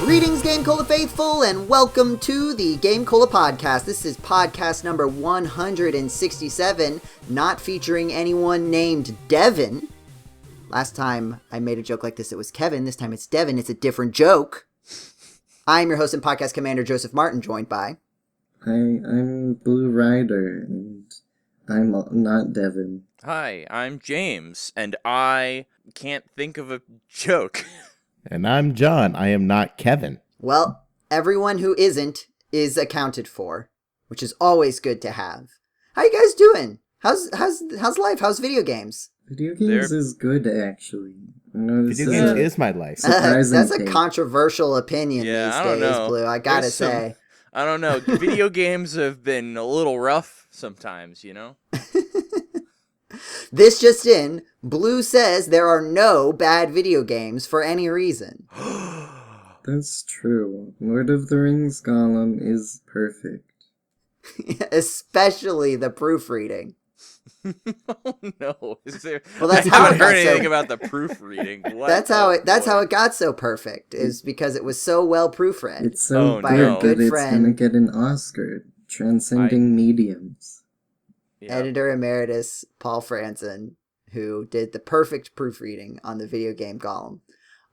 Greetings, GameCola faithful, and welcome to the GameCola podcast. This is podcast number 167, not featuring anyone named Devin. Last time I made a joke like this, it was Kevin. This time it's Devin. It's a different joke. I'm your host and podcast commander, Joseph Martin, joined by... I'm Blu Ryder, and I'm not Devin. Hi, I'm James, and I can't think of a joke. And I'm John. I am not Kevin. Well, everyone who isn't is accounted for, which is always good to have. How you guys doing? How's life? How's video games? Video games is good, actually. Video games is my life. That's a controversial opinion these I don't days, know. Blue. I gotta say. I don't know. Video games have been a little rough sometimes, you know? This just in, Blue says there are no bad video games for any reason. That's true. Lord of the Rings Gollum is perfect. Especially the proofreading. Oh no! Well, that's I how haven't it got heard anything so... about the proofreading. That's how it got so perfect. Is because it was so well proofread. It's so good that it's gonna get an Oscar, transcending mediums. Yeah. Editor emeritus Paul Franzen, who did the perfect proofreading on the video game Gollum.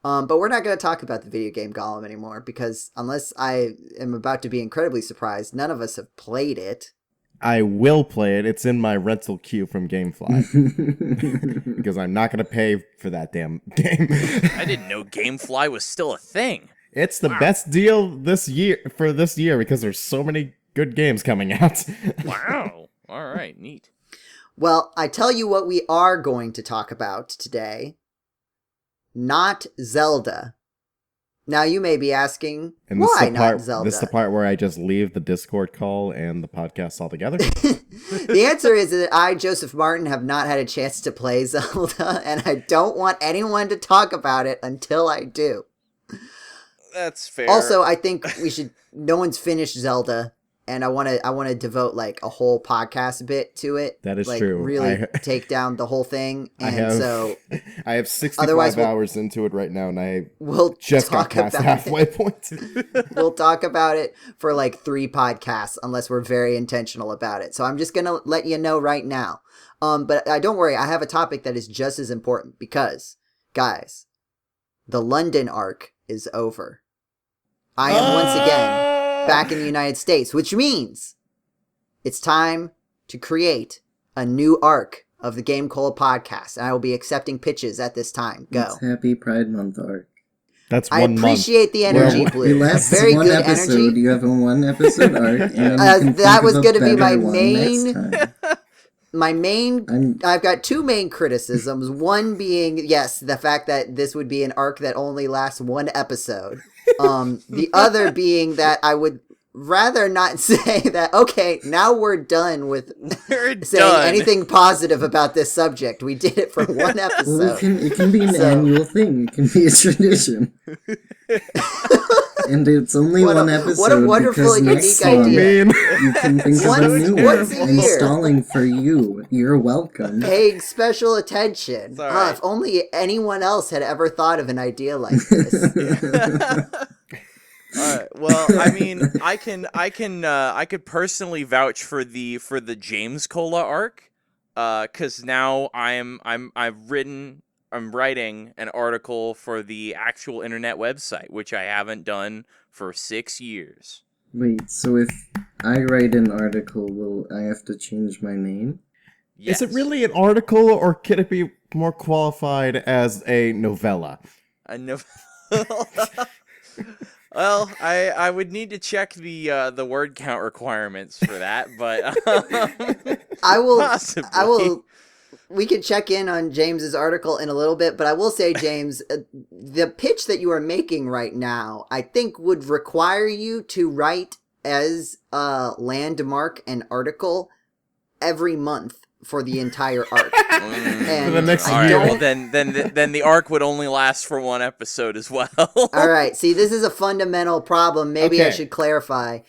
But we're not going to talk about the video game Gollum anymore because unless I am about to be incredibly surprised, none of us have played it. I will play it. It's in my rental queue from GameFly. Because I'm not going to pay for that damn game. I didn't know GameFly was still a thing. It's the best deal this year because there's so many good games coming out. Wow. All right, neat. Well, I tell you what we are going to talk about today. Not Zelda. Now you may be asking, why not Zelda? This is the part where I just leave the Discord call and the podcast altogether? The answer is that I, Joseph Martin, have not had a chance to play Zelda, and I don't want anyone to talk about it until I do. That's fair. Also, I think no one's finished Zelda. And I want to devote like a whole podcast bit to it. That is like, true. Really take down the whole thing. And I have 65 hours into it right now, and we'll just got past the halfway point. We'll talk about it for like 3 podcasts, unless we're very intentional about it. So I'm just gonna let you know right now. But don't worry, I have a topic that is just as important because, guys, the London arc is over. I am once again back in the United States, which means it's time to create a new arc of the GameCola podcast. And I will be accepting pitches at this time. Go. It's Happy Pride Month arc. That's I appreciate the energy, Blue. Very one good episode. energy. You have a 1 episode arc. And that was going to be my main... I've got 2 main criticisms. One being, yes, the fact that this would be an arc that only lasts 1 episode. The other being that I would rather not say that, okay, now we're done with saying anything positive about this subject. We did it for 1 episode. Well, it can be an annual thing. It can be a tradition. And it's only 1 episode. What a wonderful, unique idea. You can think of a new one. I'm stalling for you. You're welcome. Paying special attention. Right. If only anyone else had ever thought of an idea like this. All right. Well, I mean, I could personally vouch for the GameCola arc, because now I'm writing an article for the actual internet website, which I haven't done for 6 years. Wait, so if I write an article, will I have to change my name? Yes. Is it really an article, or could it be more qualified as a novella? A novella? Well, I would need to check the word count requirements for that, but I will. possibly. We can check in on James's article in a little bit, but I will say, James, the pitch that you are making right now, I think would require you to write as a landmark an article every month for the entire arc. For the next All right, year. well, then the arc would only last for 1 episode as well. All right, see, this is a fundamental problem. Maybe I Okay. should clarify.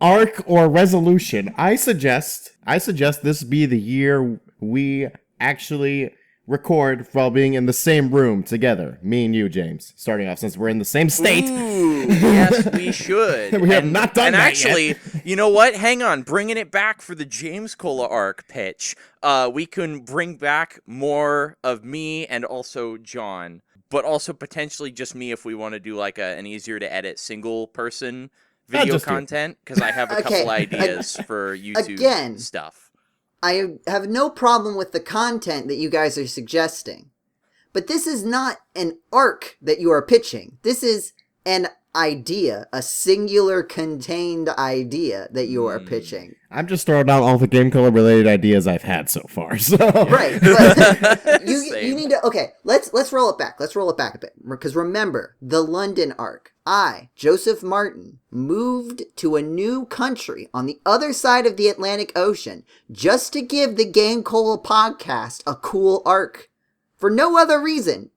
Arc or resolution. I suggest this be the year we actually record while being in the same room together. Me and you, James. Starting off, since we're in the same state. Ooh, yes, we should. We have not done that actually, yet. you know what? Hang on. Bringing it back for the James Cola arc pitch. We can bring back more of me and also John, but also potentially just me if we want to do like an easier to edit single person video content, because I have a couple ideas for YouTube stuff. I have no problem with the content that you guys are suggesting, but this is not an arc that you are pitching. This is an idea, a singular contained idea that you are pitching. I'm just throwing out all the GameCola related ideas I've had so far. So. Right, but you need to. Okay, let's roll it back. Let's roll it back a bit, because remember the London arc. I, Joseph Martin, moved to a new country on the other side of the Atlantic Ocean just to give the GameCola podcast a cool arc, for no other reason.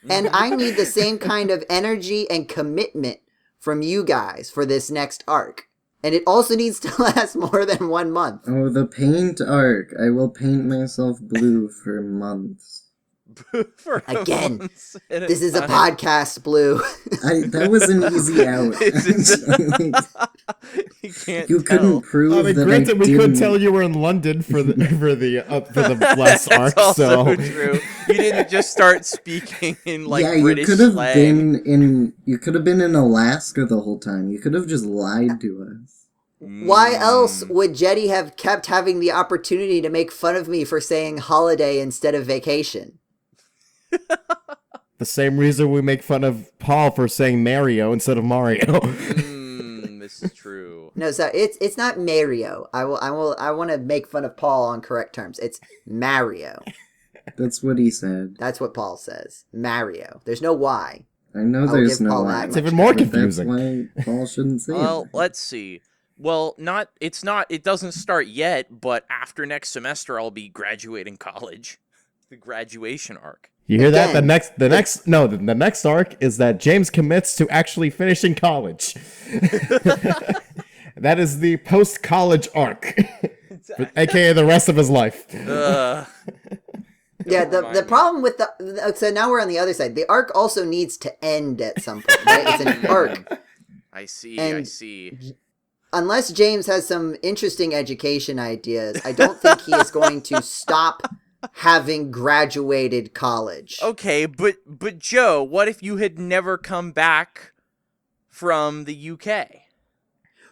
And I need the same kind of energy and commitment from you guys for this next arc. And it also needs to last more than 1 month. Oh, the paint arc. I will paint myself blue for months. Again, this is a podcast, Blue. That was an easy out. You can't. You couldn't prove I mean, that granted, I we didn't. could tell you were in London for the last arc. That's also So true. You didn't just start speaking in like British you could have slang. You could have been in Alaska the whole time. You could have just lied to us. Why else would Jetty have kept having the opportunity to make fun of me for saying holiday instead of vacation? the same reason we make fun of Paul for saying Mario instead of Mario. This is true. No, so it's not Mario. I want to make fun of Paul on correct terms. It's Mario. That's what he said. That's what Paul says. Mario. There's no Y. I know there's no Paul why. that It's much even more credit. confusing. That's why Paul shouldn't say Well, it. let's see. Well, it doesn't start yet, but after next semester I'll be graduating college. The graduation arc. You hear that? Again. The next arc is that James commits to actually finishing college. That is the post-college arc, aka the rest of his life. Yeah, the problem with so now we're on the other side. The arc also needs to end at some point, right? It's an arc. I see. And unless James has some interesting education ideas, I don't think he is going to stop having graduated college. Okay, but Joe, what if you had never come back from the UK?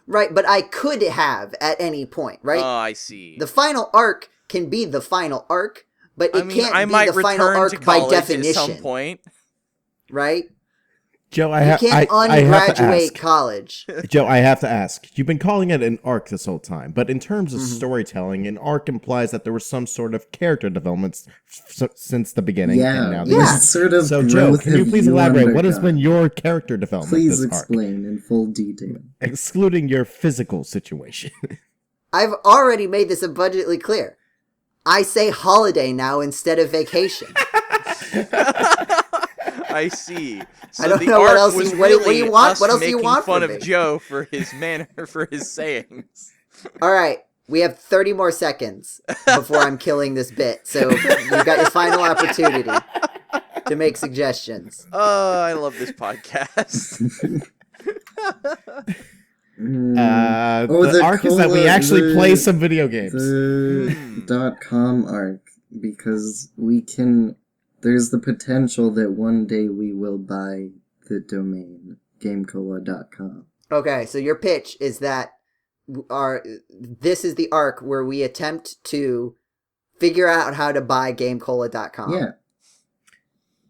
Right, but I could have at any point, right? Oh, I see. The final arc can be the final arc, but it can't be the final arc by definition. At some point. Right? Joe, You can't ungraduate college. Joe, I have to ask. You've been calling it an arc this whole time, but in terms of storytelling, an arc implies that there was some sort of character development since the beginning. Yeah, and there's Yeah. sort of So, Joe, growth can you have please elaborate? What has undergone? been your character development Please this arc? explain in full detail. Excluding your physical situation. I've already made this abundantly clear. I say holiday now instead of vacation. I see. So I don't the know what arc else was you- what do really you want? us What else do you making want fun from of me? Joe for his manner, for his sayings. All right, we have 30 more seconds before I'm killing this bit, so you've got your final opportunity to make suggestions. Oh, I love this podcast. The arc is that we actually play some video games. The .com arc, because there's the potential that one day we will buy the domain, GameCola.com. Okay, so your pitch is that this is the arc where we attempt to figure out how to buy GameCola.com. Yeah.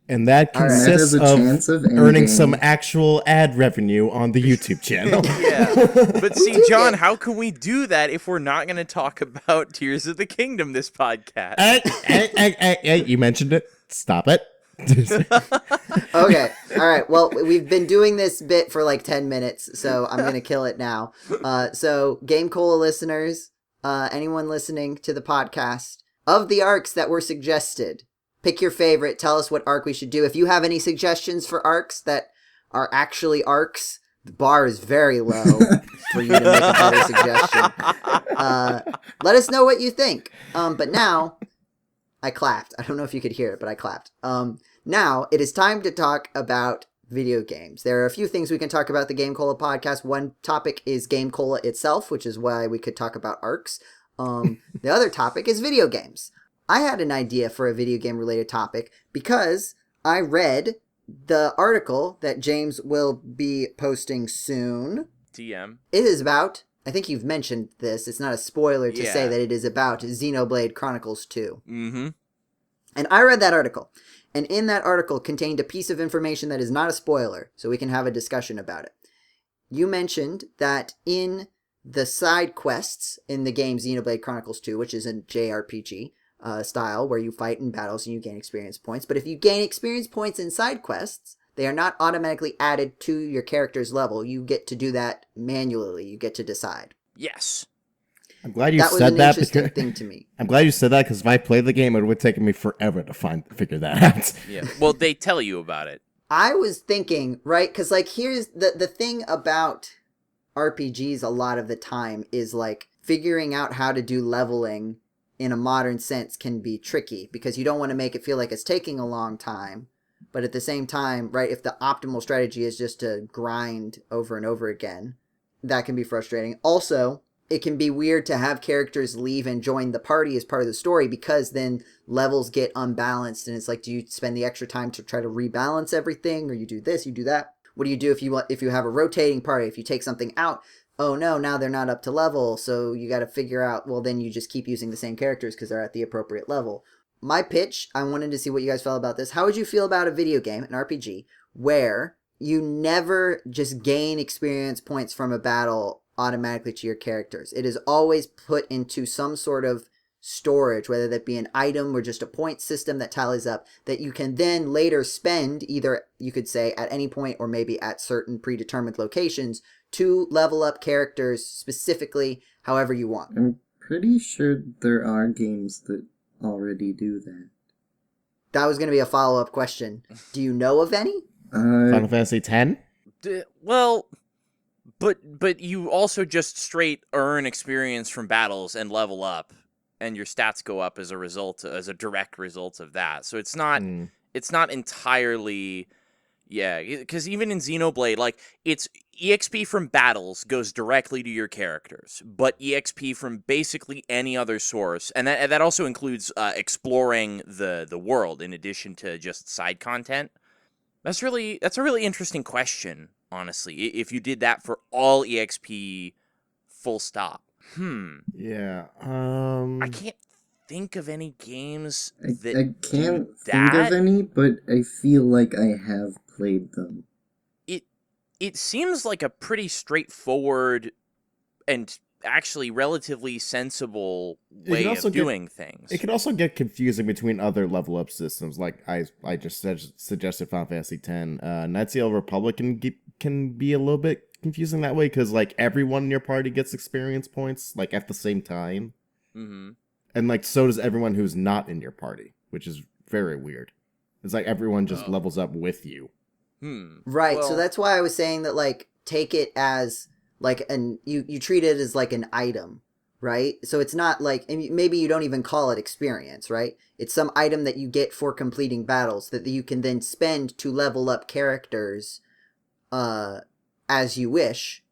And that All right. That consists has a chance of earning ending. some actual ad revenue on the YouTube channel. Yeah. But see, John, how can we do that if we're not going to talk about Tears of the Kingdom this podcast? Hey, you mentioned it. Stop it. Okay, all right. Well, we've been doing this bit for like 10 minutes, so I'm going to kill it now. So, GameCola listeners, anyone listening to the podcast, of the arcs that were suggested, pick your favorite. Tell us what arc we should do. If you have any suggestions for arcs that are actually arcs, the bar is very low for you to make a better suggestion. Let us know what you think. But now, I clapped. I don't know if you could hear it, but I clapped. Now it is time to talk about video games. There are a few things we can talk about the Game Cola podcast. One topic is Game Cola itself, which is why we could talk about arcs. The other topic is video games. I had an idea for a video game related topic because I read the article that James will be posting soon. TM. It is about, I think you've mentioned this, it's not a spoiler to say that it is about Xenoblade Chronicles 2. Mm-hmm. And I read that article. And in that article contained a piece of information that is not a spoiler, so we can have a discussion about it. You mentioned that in the side quests in the game Xenoblade Chronicles 2, which is a JRPG style where you fight in battles and you gain experience points, but if you gain experience points in side quests, they are not automatically added to your character's level. You get to do that manually. You get to decide. Yes. I'm glad you that was said an that. Interesting thing to me. I'm glad you said that because if I played the game, it would have taken me forever to figure that out. Yeah. Well, they tell you about it. I was thinking, right, because like here's the thing about RPGs a lot of the time is like figuring out how to do leveling in a modern sense can be tricky because you don't want to make it feel like it's taking a long time. But at the same time, right, if the optimal strategy is just to grind over and over again, that can be frustrating. Also, it can be weird to have characters leave and join the party as part of the story because then levels get unbalanced and it's like, do you spend the extra time to try to rebalance everything, or you do this, you do that? What do you do if you have a rotating party? If you take something out, oh no, now they're not up to level, so you got to figure out, well, then you just keep using the same characters because they're at the appropriate level. My pitch, I wanted to see what you guys felt about this. How would you feel about a video game, an RPG, where you never just gain experience points from a battle automatically to your characters? It is always put into some sort of storage, whether that be an item or just a point system that tallies up, that you can then later spend, either you could say at any point or maybe at certain predetermined locations, to level up characters specifically however you want. I'm pretty sure there are games that already do that. That was going to be a follow-up question. Do you know of any? Final Fantasy X? Well, but you also just straight earn experience from battles and level up, and your stats go up as a direct result of that. So it's not entirely, because even in Xenoblade, like, it's EXP from battles goes directly to your characters, but EXP from basically any other source, and that also includes exploring the world in addition to just side content. That's a really interesting question, honestly. If you did that for all EXP, full stop. Yeah. I can't think of any games that I can't do think that. of any, but I feel like I have played them. It seems like a pretty straightforward and actually relatively sensible way of doing things. It can also get confusing between other level up systems, like I just suggested Final Fantasy X. Knights of the Old Republic can be a little bit confusing that way because like everyone in your party gets experience points like at the same time, and like so does everyone who's not in your party, which is very weird. It's like everyone just levels up with you. Right, well, so that's why I was saying that, like, take it as, like, you treat it as, like, an item, right? So it's not, like, and maybe you don't even call it experience, right? It's some item that you get for completing battles that you can then spend to level up characters as you wish.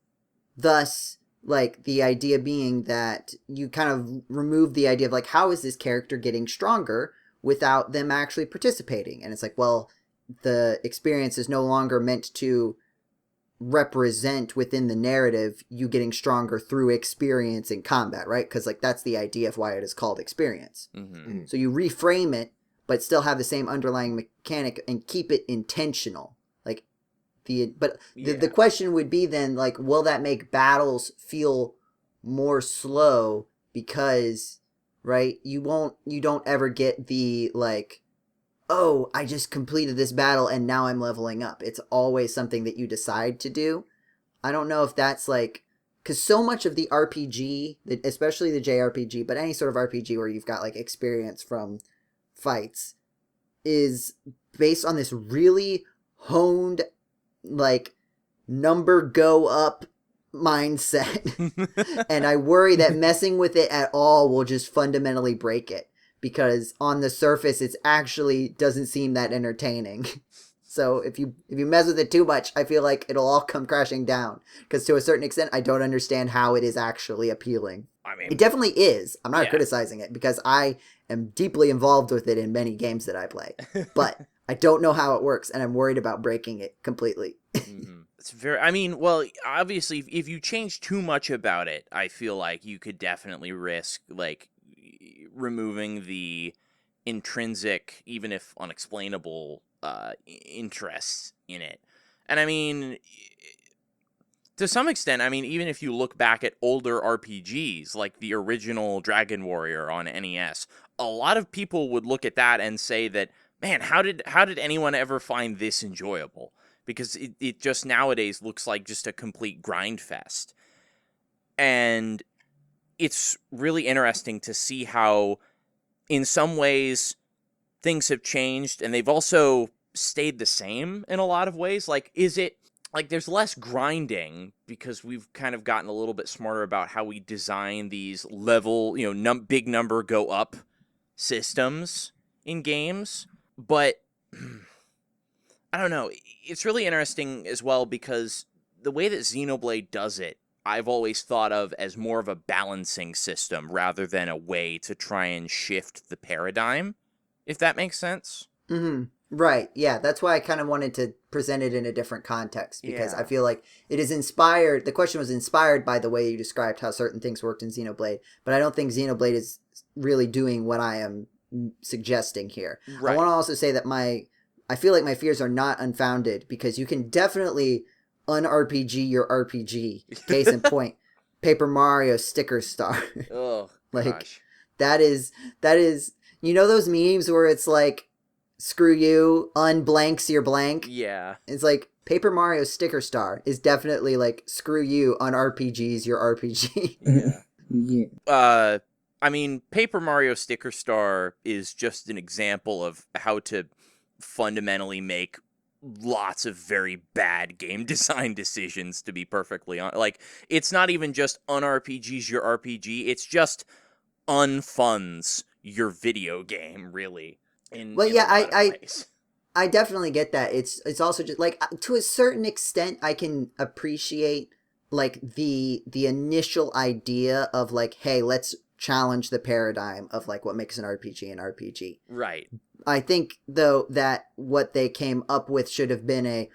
Thus, like, the idea being that you kind of remove the idea of, like, how is this character getting stronger without them actually participating? And it's like, well, the experience is no longer meant to represent within the narrative you getting stronger through experience in combat, right? Because like that's the idea of why it is called experience. So you reframe it, but still have the same underlying mechanic and keep it intentional. Like the question would be then, like, will that make battles feel more slow because, right, you don't ever get the like, oh, I just completed this battle and now I'm leveling up. It's always something that you decide to do. I don't know if that's like, because so much of the RPG, especially the JRPG, but any sort of RPG where you've got like experience from fights, is based on this really honed, like, number go up mindset. And I worry that messing with it at all will just fundamentally break it. because on the surface it's actually doesn't seem that entertaining. So if you mess with it too much, I feel like it'll all come crashing down, because to a certain extent I don't understand how it is actually appealing. I mean, It definitely is. I'm not yeah. criticizing it because I am deeply involved with it in many games that I play. But I don't know how it works, and I'm worried about breaking it completely. It's very, I mean, well, obviously, if you change too much about it, I feel like you could definitely risk, like, removing the intrinsic, even if unexplainable, interest in it. And I mean, to some extent, I mean, even if you look back at older RPGs, like the original Dragon Warrior on NES, a lot of people would look at that and say that, man, how did anyone ever find this enjoyable? Because it just nowadays looks like just a complete grind fest. And it's really interesting to see how, in some ways, things have changed, and they've also stayed the same in a lot of ways. Like, is it, like, there's less grinding because we've kind of gotten a little bit smarter about how we design these level, big number go up systems in games. But I don't know. It's really interesting as well because the way that Xenoblade does it, I've always thought of as more of a balancing system rather than a way to try and shift the paradigm, if that makes sense. Right. Yeah. That's why I kind of wanted to present it in a different context, because Yeah. I feel like it is inspired. The question was inspired by the way you described how certain things worked in Xenoblade, but I don't think Xenoblade is really doing what I am suggesting here. Right. I want to also say that I feel like my fears are not unfounded, because you can definitely un-RPG your RPG. Case in point, Paper Mario Sticker Star. Oh, like, gosh. that is, those memes where it's like, screw you, unblanks your blank? Yeah. It's like, Paper Mario Sticker Star is definitely like, screw you, un-RPGs your RPG. Yeah. Yeah. I mean, Paper Mario Sticker Star is just an example of how to fundamentally make lots of very bad game design decisions, to be perfectly honest. Like, it's not even just un-RPGs your RPG, it's just unfunds your video game, really. Well, yeah, A lot of ways. I definitely get that. It's also just like, to a certain extent I can appreciate like the initial idea of like, hey, let's challenge the paradigm of like what makes an RPG an RPG. Right. I think though that what they came up with should have been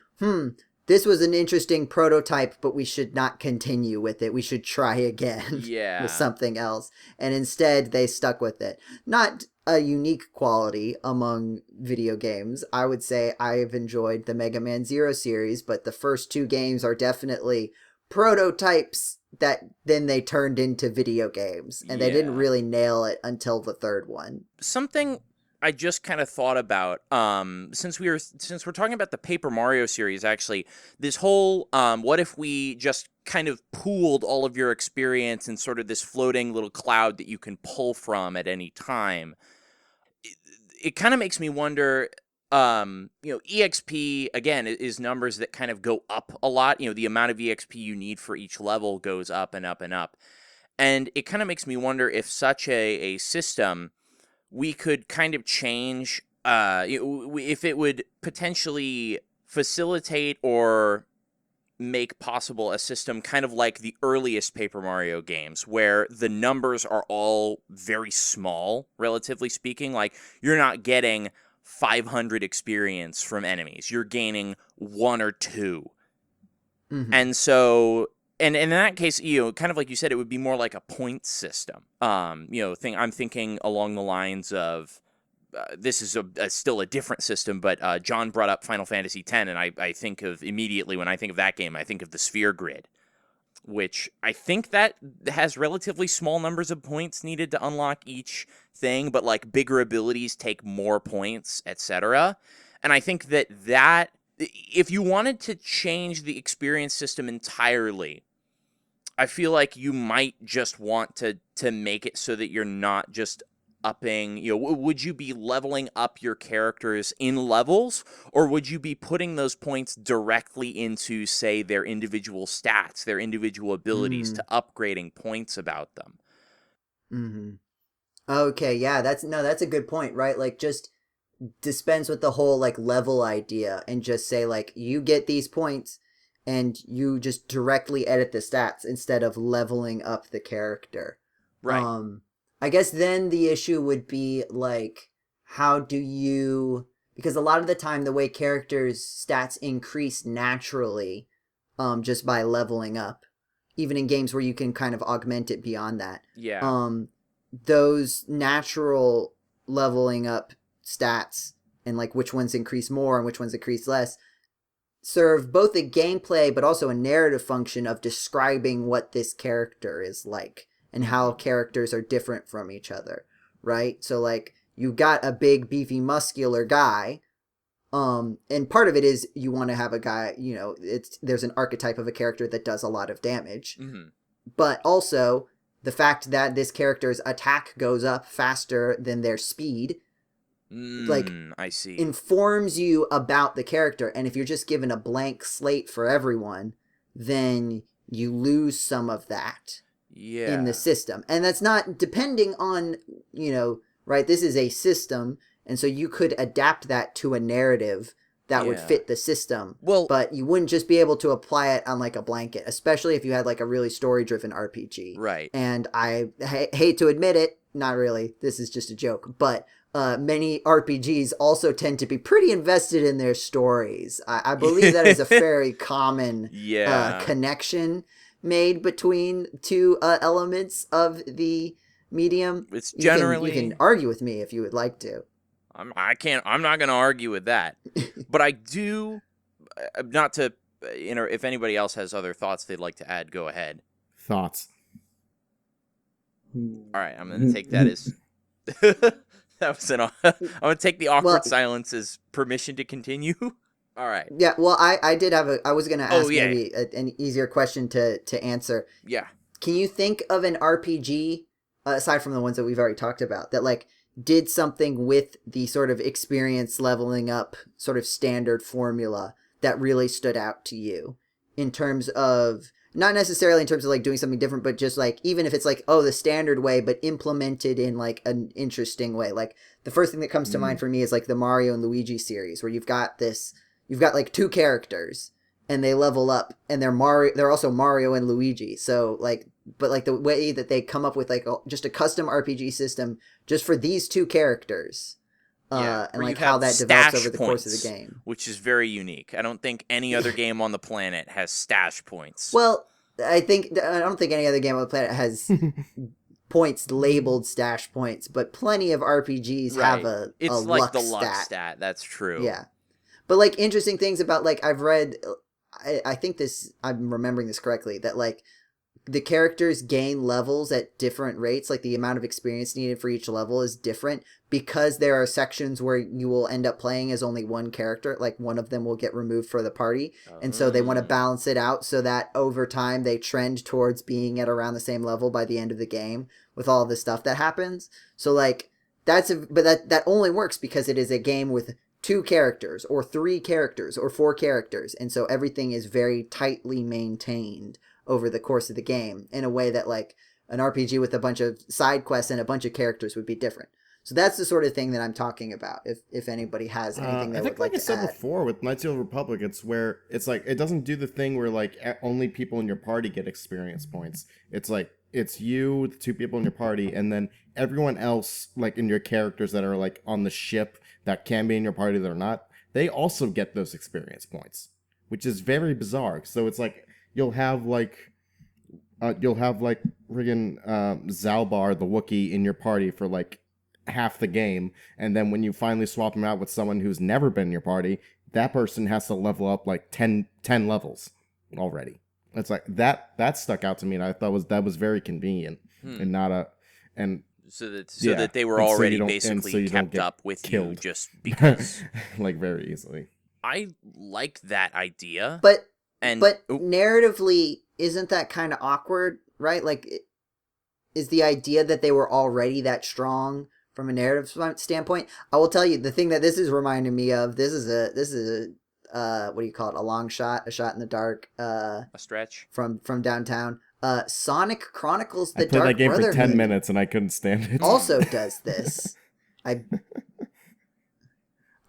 this was an interesting prototype, but we should not continue with it. We should try again Yeah. with something else. And instead they stuck with it. Not a unique quality among video games. I would say I've enjoyed the Mega Man Zero series, but the first two games are definitely prototypes that then they turned into video games, and they didn't Yeah. really nail it until the third one. Something I just kind of thought about, since we're talking about the Paper Mario series, actually, this whole what if we just kind of pooled all of your experience in sort of this floating little cloud that you can pull from at any time. It kind of makes me wonder, EXP, again, is numbers that kind of go up a lot. The amount of EXP you need for each level goes up and up and up. And it kind of makes me wonder if such a system, we could kind of change, if it would potentially facilitate or make possible a system kind of like the earliest Paper Mario games, where the numbers are all very small, relatively speaking. Like, you're not getting 500 experience from enemies. You're gaining 1 or 2. Mm-hmm. And so, and in that case, kind of like you said, it would be more like a point system. I'm thinking along the lines of, this is still a different system, but John brought up Final Fantasy X, and I think of, immediately when I think of that game, I think of the sphere grid, which I think that has relatively small numbers of points needed to unlock each thing, but like bigger abilities take more points, etc. And I think that if you wanted to change the experience system entirely, I feel like you might just want to make it so that you're not just upping, would you be leveling up your characters in levels, or would you be putting those points directly into, say, their individual stats, their individual abilities, to upgrading points about them? Mm-hmm. Okay, yeah, that's a good point, right? Like just dispense with the whole like level idea and just say like you get these points and you just directly edit the stats instead of leveling up the character. Right. Um I guess then the issue would be like how do you, because a lot of the time the way characters stats increase naturally just by leveling up, even in games where you can kind of augment it beyond that. Yeah. Um those natural leveling up stats and like which ones increase more and which ones increase less serve both a gameplay but also a narrative function of describing what this character is like and how characters are different from each other, right? So like you got a big beefy muscular guy, and part of it is you want to have a guy, you know, it's there's an archetype of a character that does a lot of damage, but also the fact that this character's attack goes up faster than their speed, like, I see. informs you about the character. And if you're just given a blank slate for everyone, then you lose some of that in the system. And that's not depending on, you know, right? This is a system. And so you could adapt that to a narrative that would fit the system. Well, but you wouldn't just be able to apply it on like a blanket, especially if you had like a really story-driven RPG. Right. And I hate to admit it, not really, this is just a joke, but many RPGs also tend to be pretty invested in their stories. I believe that is a very common connection made between two elements of the medium. It's generally... You can argue with me if you would like to. I'm not going to argue with that. But I do, not to, if anybody else has other thoughts they'd like to add, go ahead. Thoughts? All right, I'm going to take that as... that was I'm going to take the awkward silence as permission to continue. All right. Yeah, well, I did have I was going to ask maybe an easier question to answer. Yeah. Can you think of an RPG, aside from the ones that we've already talked about, that like did something with the sort of experience leveling up sort of standard formula that really stood out to you in terms of, not necessarily in terms of like doing something different, but just like, even if it's like, oh, the standard way, but implemented in like an interesting way. Like the first thing that comes to mind for me is like the Mario and Luigi series, where you've got like two characters and they level up and they're also Mario and Luigi. So like, but like the way that they come up with like just a custom RPG system just for these two characters, and like how that develops over the course of the game, which is very unique. I don't think any other game on the planet has stash points. Well, I don't think any other game on the planet has points labeled stash points, but plenty of RPGs have a like luck the luck stat. That's true. Yeah, but like interesting things about, like, I've read, I think this, I'm remembering this correctly, that like the characters gain levels at different rates. Like the amount of experience needed for each level is different because there are sections where you will end up playing as only one character. Like one of them will get removed for the party. And so they want to balance it out so that over time they trend towards being at around the same level by the end of the game with all the stuff that happens. So like that only works because it is a game with 2 characters or 3 characters or 4 characters. And so everything is very tightly maintained over the course of the game in a way that like an RPG with a bunch of side quests and a bunch of characters would be different. So that's the sort of thing that I'm talking about. If anybody has anything they would like to add. I said before with Knights of the Old Republic, it's where it's like it doesn't do the thing where like only people in your party get experience points. It's like it's you, the 2 people in your party, and then everyone else like in your characters that are like on the ship that can be in your party that are not. They also get those experience points, which is very bizarre. So it's like you'll have like friggin' Zalbar the Wookiee in your party for like half the game, and then when you finally swap him out with someone who's never been in your party, that person has to level up like 10 levels already. It's like that stuck out to me, and I thought that was very convenient and not a so that they were already basically kept up with you just because like very easily. I like that idea, but narratively, isn't that kind of awkward, right? Like, is the idea that they were already that strong from a narrative standpoint? I will tell you, the thing that this is reminding me of, this is what do you call it? A long shot, a shot in the dark, A stretch from downtown. Sonic Chronicles: I The played Dark that game Brotherhood for 10 minutes and I couldn't stand it. also does this.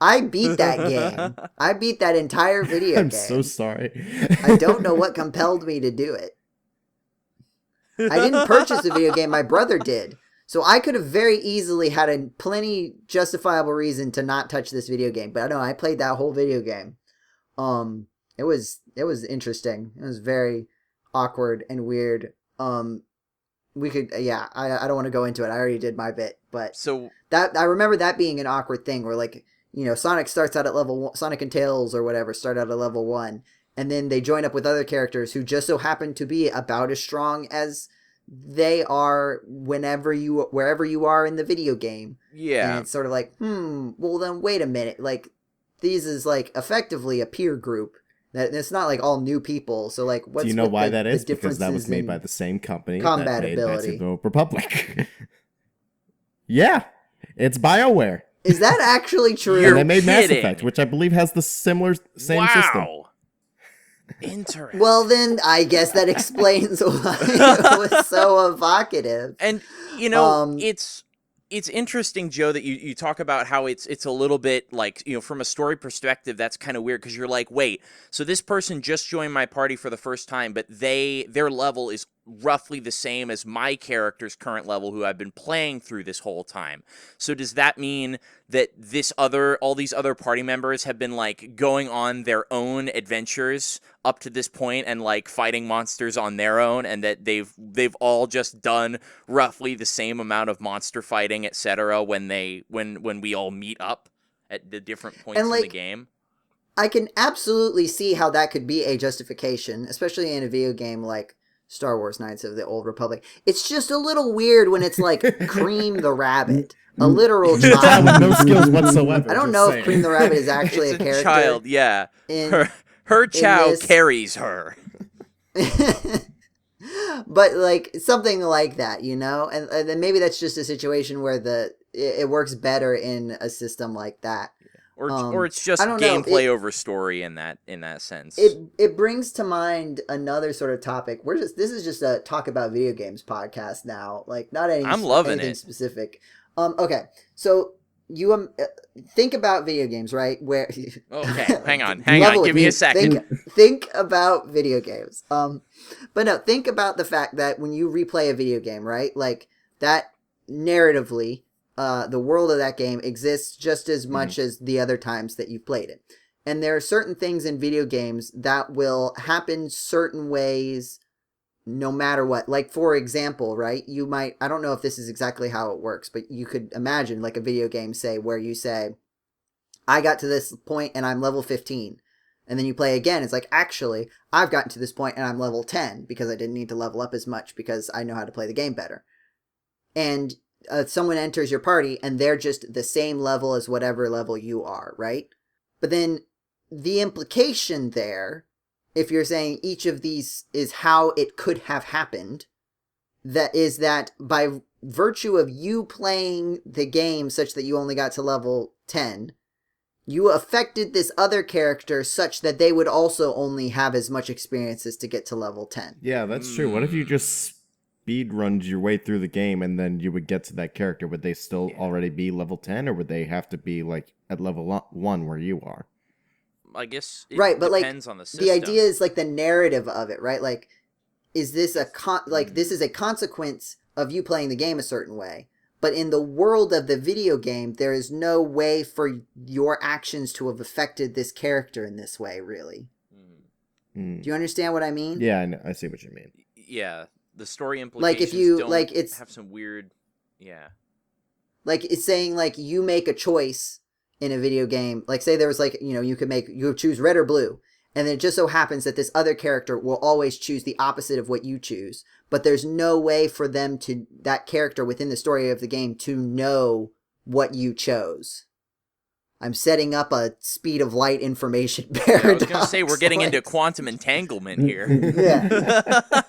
I beat that game. I beat that entire video game. I'm so sorry. I don't know what compelled me to do it. I didn't purchase the video game, my brother did. So I could have very easily had a plenty justifiable reason to not touch this video game. But I know I played that whole video game. It was interesting. It was very awkward and weird. We could, I don't want to go into it. I already did my bit, but so that I remember that being an awkward thing where, like, you know, Sonic starts out at level 1, Sonic and Tails or whatever start out at level 1, and then they join up with other characters who just so happen to be about as strong as they are wherever you are in the video game. Yeah. And it's sort of like, well then wait a minute, like these is like effectively a peer group. That it's not like all new people. So like, what's Do you know why that is? The Because that was made by the same company combat that made Knights ability. of the Old Republic. Yeah, it's BioWare. Is that actually true? And they made Mass kidding. Effect, which I believe has the same system. Wow. Interesting. Well, then I guess that explains why it was so evocative. And you know, it's interesting, Joe, that you talk about how it's a little bit like, you know, from a story perspective, that's kind of weird because you're like, wait, so this person just joined my party for the first time, but their level is roughly the same as my character's current level who I've been playing through this whole time. So does that mean that all these other party members have been like going on their own adventures up to this point and like fighting monsters on their own, and that they've all just done roughly the same amount of monster fighting, etc. when we all meet up at the different points And, in like, the game? I can absolutely see how that could be a justification, especially in a video game like Star Wars Knights of the Old Republic. It's just a little weird when it's like Cream the Rabbit, a literal child With no skills whatsoever. I don't just know saying. if Cream the Rabbit is actually It's a character. child, yeah. Her chow this- carries her. But like something like that, you know, and then maybe that's just a situation where it works better in a system like that. Or it's just I don't know. gameplay over story in that sense. It brings to mind another sort of topic. This is just a talk about video games podcast now, like not I'm loving anything it. specific. Okay, so you think about video games, right? Where Okay, hang on, level give with me a second. Think about video games. But no, think about the fact that when you replay a video game, right? Like that narratively, the world of that game exists just as much as the other times that you've played it. And there are certain things in video games that will happen certain ways no matter what. Like, for example, right? You might, I don't know if this is exactly how it works, but you could imagine like a video game, say, where you say, I got to this point and I'm level 15. And then you play again. It's like, actually, I've gotten to this point and I'm level 10 because I didn't need to level up as much because I know how to play the game better. And someone enters your party and they're just the same level as whatever level you are, right? But then the implication there, if you're saying each of these is how it could have happened, that is that by virtue of you playing the game such that you only got to level 10, you affected this other character such that they would also only have as much experience as to get to level 10. Yeah, that's true. What if you just speed runs your way through the game and then you would get to that character? Would they still already be level 10, or would they have to be like at level 1 where you are? I guess it right, but depends like on the system. the idea is like the narrative of it, right? Like, is this this is a consequence of you playing the game a certain way? But in the world of the video game, there is no way for your actions to have affected this character in this way, really. Do you understand what I mean? Yeah, I know, I see what you mean. Yeah, the story implications Like if you don't it's have some weird. Yeah. Like it's saying like you make a choice in a video game. Like say there was like, you know, you choose red or blue. And then it just so happens that this other character will always choose the opposite of what you choose. But there's no way for that character within the story of the game to know what you chose. I'm setting up a speed of light information paradox. I was going to say, we're getting into quantum entanglement here. Yeah.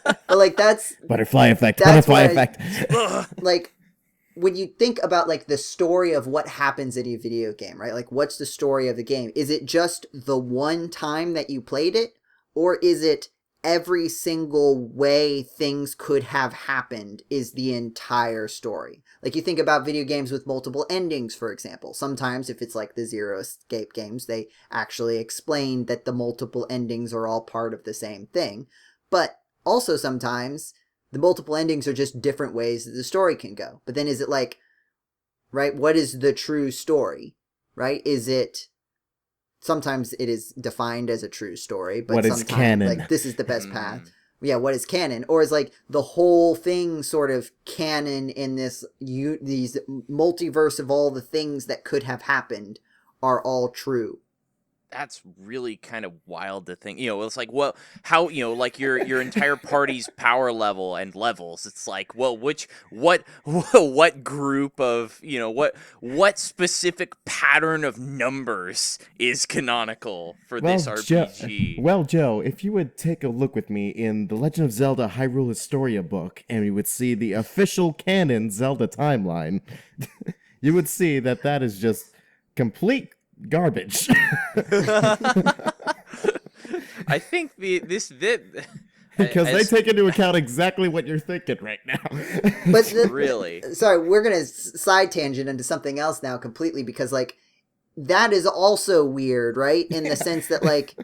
But like that's... Butterfly effect, that's butterfly what effect. like... when you think about like the story of what happens in a video game, right? Like what's the story of the game? Is it just the one time that you played it? Or is it every single way things could have happened is the entire story? Like you think about video games with multiple endings, for example. Sometimes if it's like the Zero Escape games, they actually explain that the multiple endings are all part of the same thing. But also sometimes the multiple endings are just different ways that the story can go. But then is it like, right, what is the true story, right? Is it, sometimes it is defined as a true story, but what sometimes, is canon? like, this is the best path. Yeah, what is canon? Or is like the whole thing sort of canon in this, these multiverse of all the things that could have happened are all true? That's really kind of wild to think. It's like, well, how, like your entire party's power level and levels. It's like, well, what group of, what specific pattern of numbers is canonical for this RPG? Joe, if you would take a look with me in the Legend of Zelda Hyrule Historia book, and you would see the official canon Zelda timeline, you would see that is just complete garbage. I think because they take into account exactly what you're thinking right now. But really, sorry, we're gonna side tangent into something else now completely, because like that is also weird, right? In the sense that like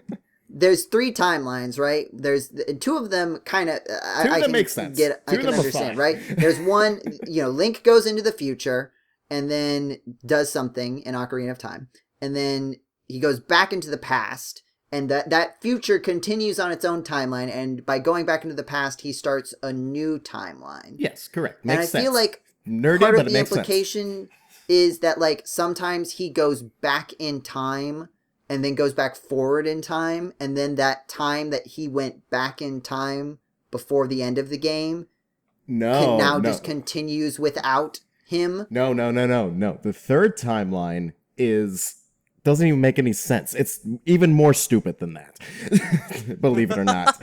there's 3 timelines, right? There's 2 of them kind of I can make sense. I can understand, right? There's one, Link goes into the future and then does something in Ocarina of Time. And then he goes back into the past, and that future continues on its own timeline, and by going back into the past, he starts a new timeline. Yes, correct. Makes sense. And I feel like nerdy, part but of it the makes implication sense. Is that like sometimes he goes back in time and then goes back forward in time, and then that time that he went back in time before the end of the game just continues without him. No. The third timeline doesn't even make any sense. It's even more stupid than that. Believe it or not.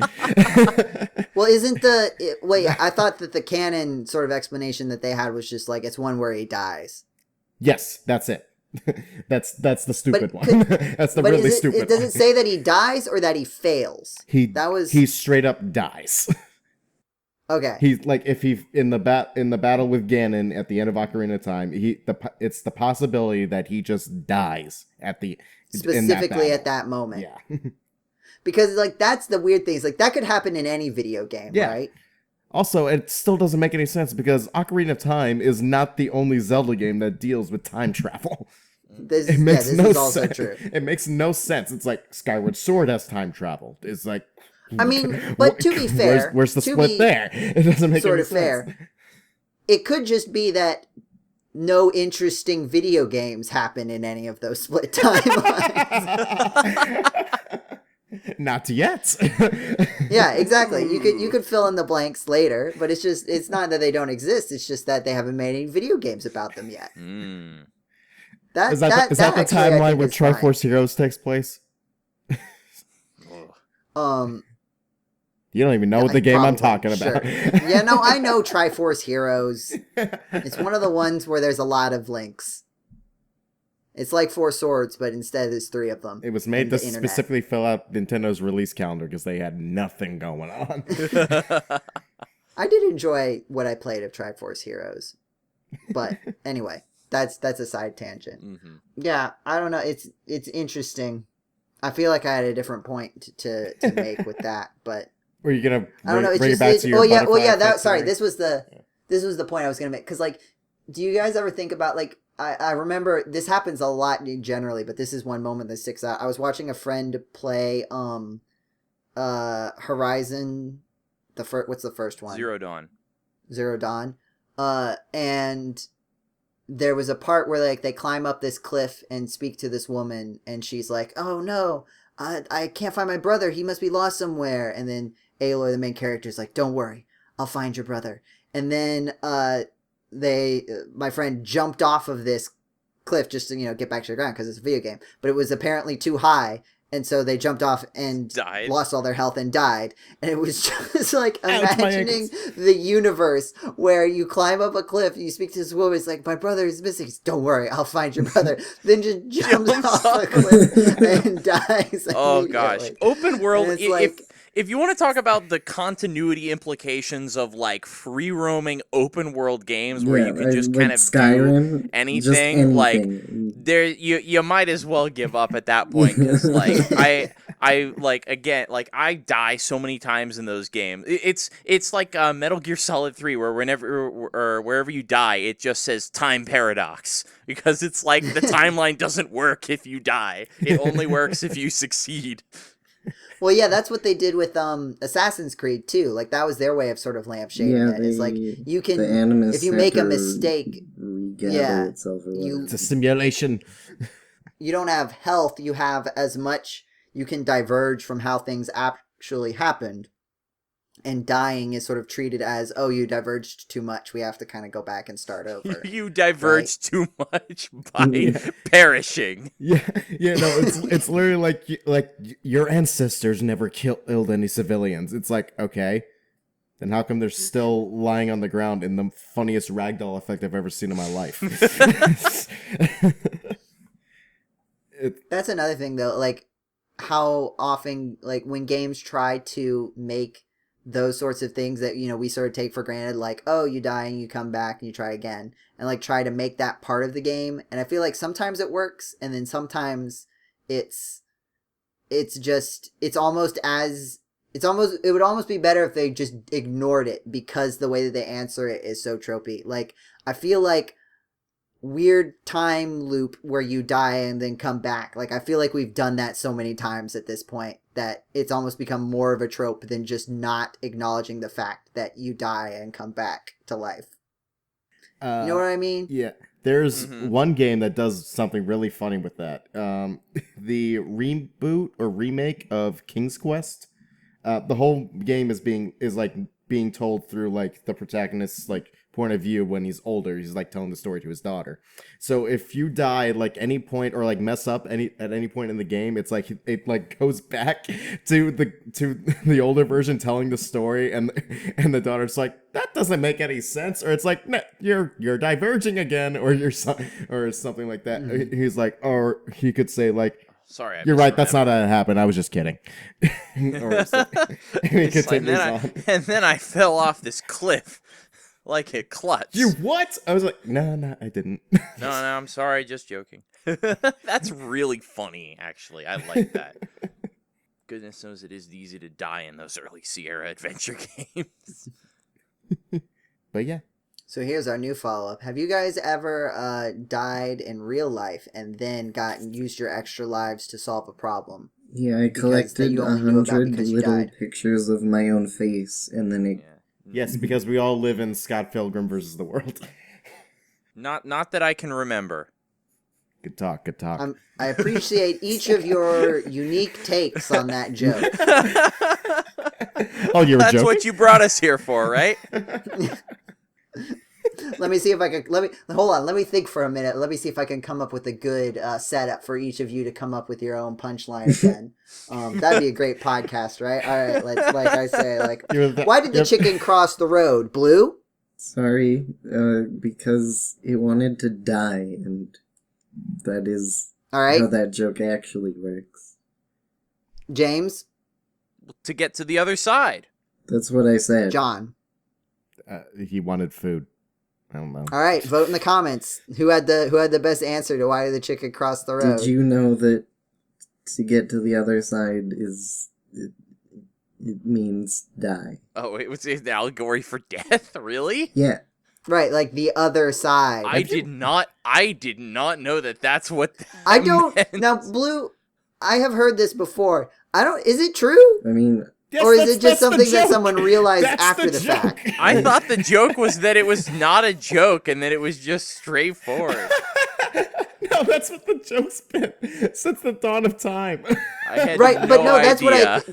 Well, I thought that the canon sort of explanation that they had was just like it's one where he dies. Yes, that's it. That's the stupid one. That's the really stupid one. Does it say that he dies or that he fails? He straight up dies. Okay. He's like, if he in the battle with Ganon at the end of Ocarina of Time, it's the possibility that he just dies specifically at that moment. Yeah. Because like that's the weird thing. Is like that could happen in any video game, right? Also, it still doesn't make any sense because Ocarina of Time is not the only Zelda game that deals with time travel. This is also true. It makes no sense. It's like Skyward Sword has time travel. It's like, I mean, but to be fair, where's the split there? It doesn't make any sense. Fair. It could just be that no interesting video games happen in any of those split timelines. Not yet. Yeah, exactly. You could fill in the blanks later, but it's not that they don't exist. It's just that they haven't made any video games about them yet. Is that the timeline where Triforce Heroes takes place? You don't even know what the game I'm talking about. Sure. Yeah, no, I know Triforce Heroes. It's one of the ones where there's a lot of links. It's like 4 Swords, but instead there's 3 of them. It was made to specifically fill out Nintendo's release calendar because they had nothing going on. I did enjoy what I played of Triforce Heroes. But anyway, that's a side tangent. Mm-hmm. Yeah, I don't know. It's interesting. I feel like I had a different point to make with that, but were you gonna bring it back to your this was the point I was gonna make, because like, do you guys ever think about like, I remember this happens a lot generally, but this is one moment that sticks out. I was watching a friend play Horizon, what's the first one? Zero Dawn. And there was a part where like they climb up this cliff and speak to this woman, and she's like, "Oh no, I can't find my brother. He must be lost somewhere." And then Aloy, the main character, is like, "Don't worry, I'll find your brother." And then my friend jumped off of this cliff just to get back to the ground because it's a video game, but it was apparently too high, And so they jumped off and Died. lost all their health and died. And it was just like Ouch, my imagining the universe where you climb up a cliff, you speak to this woman, it's like, my brother is missing. Don't worry, I'll find your brother. Then just jumps off a cliff and dies. Oh gosh, open world. And it's If you want to talk about the continuity implications of like free roaming open world games where you can just like kind of Skyrim, do anything, like there you might as well give up at that point, because like I like, again, like I die so many times in those games. It's like Metal Gear Solid 3 where wherever you die it just says time paradox, because it's like the timeline doesn't work if you die. It only works if you succeed. Well, yeah, that's what they did with Assassin's Creed too. Like that was their way of sort of lampshading it. It's like you can, if you make a mistake, itself it's a simulation. You don't have health. You have as much. You can diverge from how things actually happened, and dying is sort of treated as, oh, you diverged too much. We have to kind of go back and start over. You diverged too much by perishing. No, it's literally like your ancestors never killed any civilians. It's like, okay, then how come they're still lying on the ground in the funniest ragdoll effect I've ever seen in my life? That's another thing though, like how often, like when games try to make those sorts of things that, you know, we sort of take for granted, like, oh, you die and you come back and you try again, and like try to make that part of the game. And I feel like sometimes it works, and then sometimes it would almost be better if they just ignored it, because the way that they answer it is so tropey. Like, I feel like weird time loop where you die and then come back, like I feel like we've done that so many times at this point that it's almost become more of a trope than just not acknowledging the fact that you die and come back to life. You know what I mean? Yeah. There's one game that does something really funny with that. The reboot or remake of King's Quest. The whole game is being told through like the protagonist's like point of view when he's older. He's like telling the story to his daughter. So if you die at like any point or like mess up at any point in the game, it's like it like goes back to the older version telling the story, and the daughter's like, that doesn't make any sense, or it's like, no, you're diverging again, or or something like that. He's like, or he could say like, sorry, you're right, that's not how it happened, I was just kidding. Or something. And then I fell off this cliff like a klutz. You what? I was like, no, I didn't. No, I'm sorry, just joking. That's really funny, actually. I like that. Goodness knows it is easy to die in those early Sierra adventure games. But yeah. So here's our new follow-up. Have you guys ever died in real life and then used your extra lives to solve a problem? Yeah, I collected 100 little pictures of my own face, and then it... Yes, because we all live in Scott Pilgrim versus the World. Not that I can remember. Good talk. I appreciate each of your unique takes on that joke. Oh, you were That's joking? what you brought us here for, right? Let me see if I can. Hold on. Let me think for a minute. Let me see if I can come up with a good setup for each of you to come up with your own punchline again. That'd be a great podcast, right? All right. Let's, like I say, like, why did the chicken cross the road? Blue? Sorry, because it wanted to die, and that is how that joke actually works. James? To get to the other side. That's what I said. John? He wanted food. I don't know. All right, vote in the comments. Who had the best answer to why did the chicken cross the road? Did you know that to get to the other side it means die? Oh, it was an allegory for death? Really? Yeah. Right, like the other side. I did not know that that's what that I don't meant. Now, Blue, I have heard this before. Is it true? I mean, yes, or is it just something that joke. someone realized That's after the joke. fact? I thought the joke was that it was not a joke and that it was just straightforward. No, that's what the joke's been since the dawn of time. I had Right, but no, that's idea.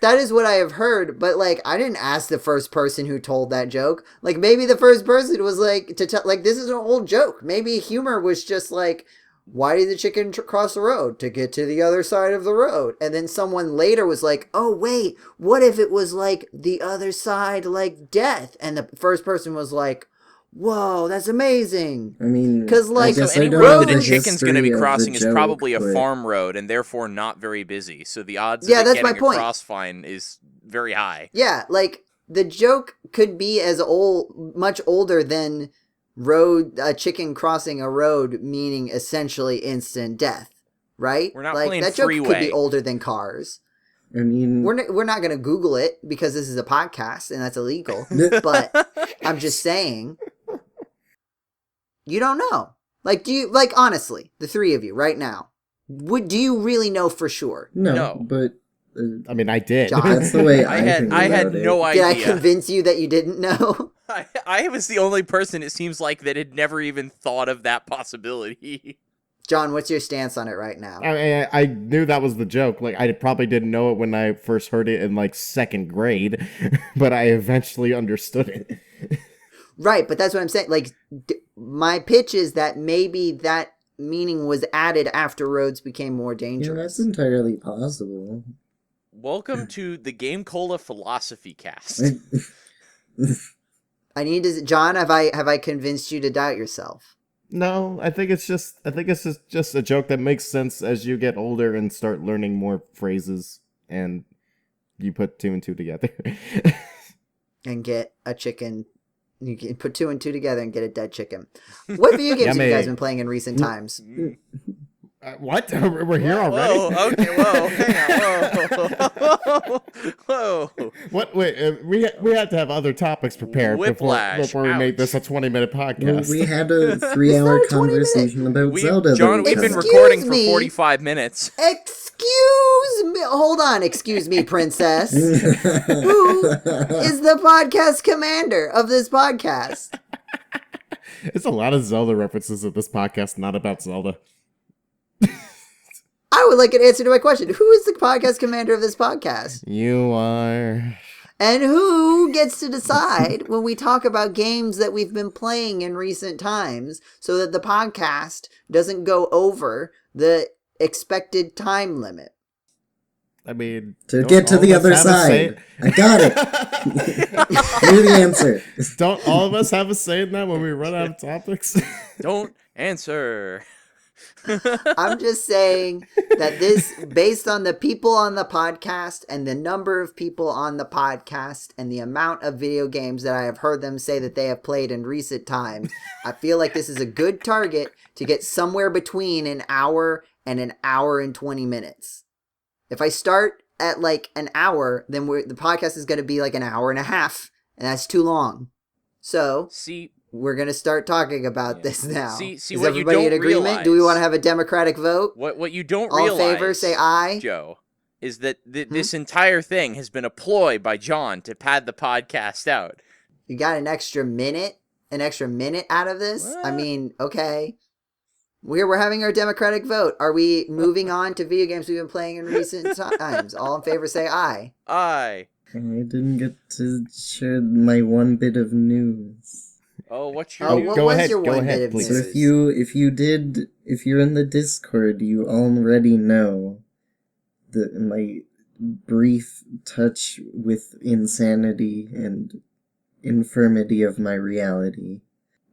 that is what I have heard, but like I didn't ask the first person who told that joke. Like maybe the first person was like to tell, like, this is an old joke. Maybe humor was just like, why did the chicken cross the road? To get to the other side of the road. And then someone later was like, oh, wait, what if it was like the other side, like death? And the first person was like, whoa, that's amazing. I mean, because like So guess I any don't road know that a the chicken's going to be history of the crossing is joke, probably a but- farm road and therefore not very busy. So the odds Yeah, of it that's my getting point. across fine is very high. Yeah, like the joke could be as much older than a chicken crossing a road, meaning essentially instant death, right? We're not like playing that joke could Freeway. be older than Cars. I mean, We're not going to Google it because this is a podcast and that's illegal. But I'm just saying, you don't know. Like, do you, like, honestly, the three of you right now, do you really know for sure? No. But I mean, I did. John? that's the way I I had think I had about no it. Did idea. I convince you that you didn't know? I was the only person, it seems like, that had never even thought of that possibility. John, what's your stance on it right now? I knew that was the joke. Like, I probably didn't know it when I first heard it in, like, 2nd grade, but I eventually understood it. Right, but that's what I'm saying. Like, my pitch is that maybe that meaning was added after roads became more Yeah, dangerous. that's entirely possible. Welcome to the GameCola Philosophy Cast. I need to, John. Have I convinced you to doubt yourself? No, I think it's just a joke that makes sense as you get older and start learning more phrases, and you put 2 and 2 together. And get a chicken. You can put 2 and 2 together and get a dead chicken. What video games have you Yummy. guys been playing in recent times? What? We're here already? Whoa, okay, whoa, hang on, whoa. What? Wait, we had to have other topics prepared Whiplash, before we made ouch. this a 20-minute Well, podcast. we had a 3-hour It's not a 20-minute. conversation about Zelda. John, the we've been other time. recording for me. 45 minutes. Excuse me. Hold on. Excuse me, princess. Who is the podcast commander of this podcast? It's a lot of Zelda references in this podcast, not about Zelda. I would like an answer to my question. Who is the podcast commander of this podcast? You are... And who gets to decide when we talk about games that we've been playing in recent times so that the podcast doesn't go over the expected time limit? I mean... To don't get to all the of us other have a say- side. I got it. Here's the answer. Don't all of us have a say in that when we run out of topics? Don't answer. I'm just saying that this, based on the people on the podcast and the number of people on the podcast and the amount of video games that I have heard them say that they have played in recent times, I feel like this is a good target to get somewhere between an hour and an hour and 20 minutes. If I start at like an hour, then the podcast is going to be like an hour and a half, and that's too long. So See, we're going to start talking about Yeah. this now. See is what you everybody in don't agreement? Do we realize- want to have a democratic vote? what you don't All in realize, favor, say aye. Joe, is that this entire thing has been a ploy by John to pad the podcast out. You got an extra minute out of this? I What? mean, okay. We're having our democratic vote. Are we moving on to video games we've been playing in recent times? All in favor, say aye. Aye. I didn't get to share my one bit of news. Oh, what's your Oh, news? what go was ahead, your go one ahead, bit of please. So news? if you're in the Discord, you already know my brief touch with insanity and infirmity of my reality.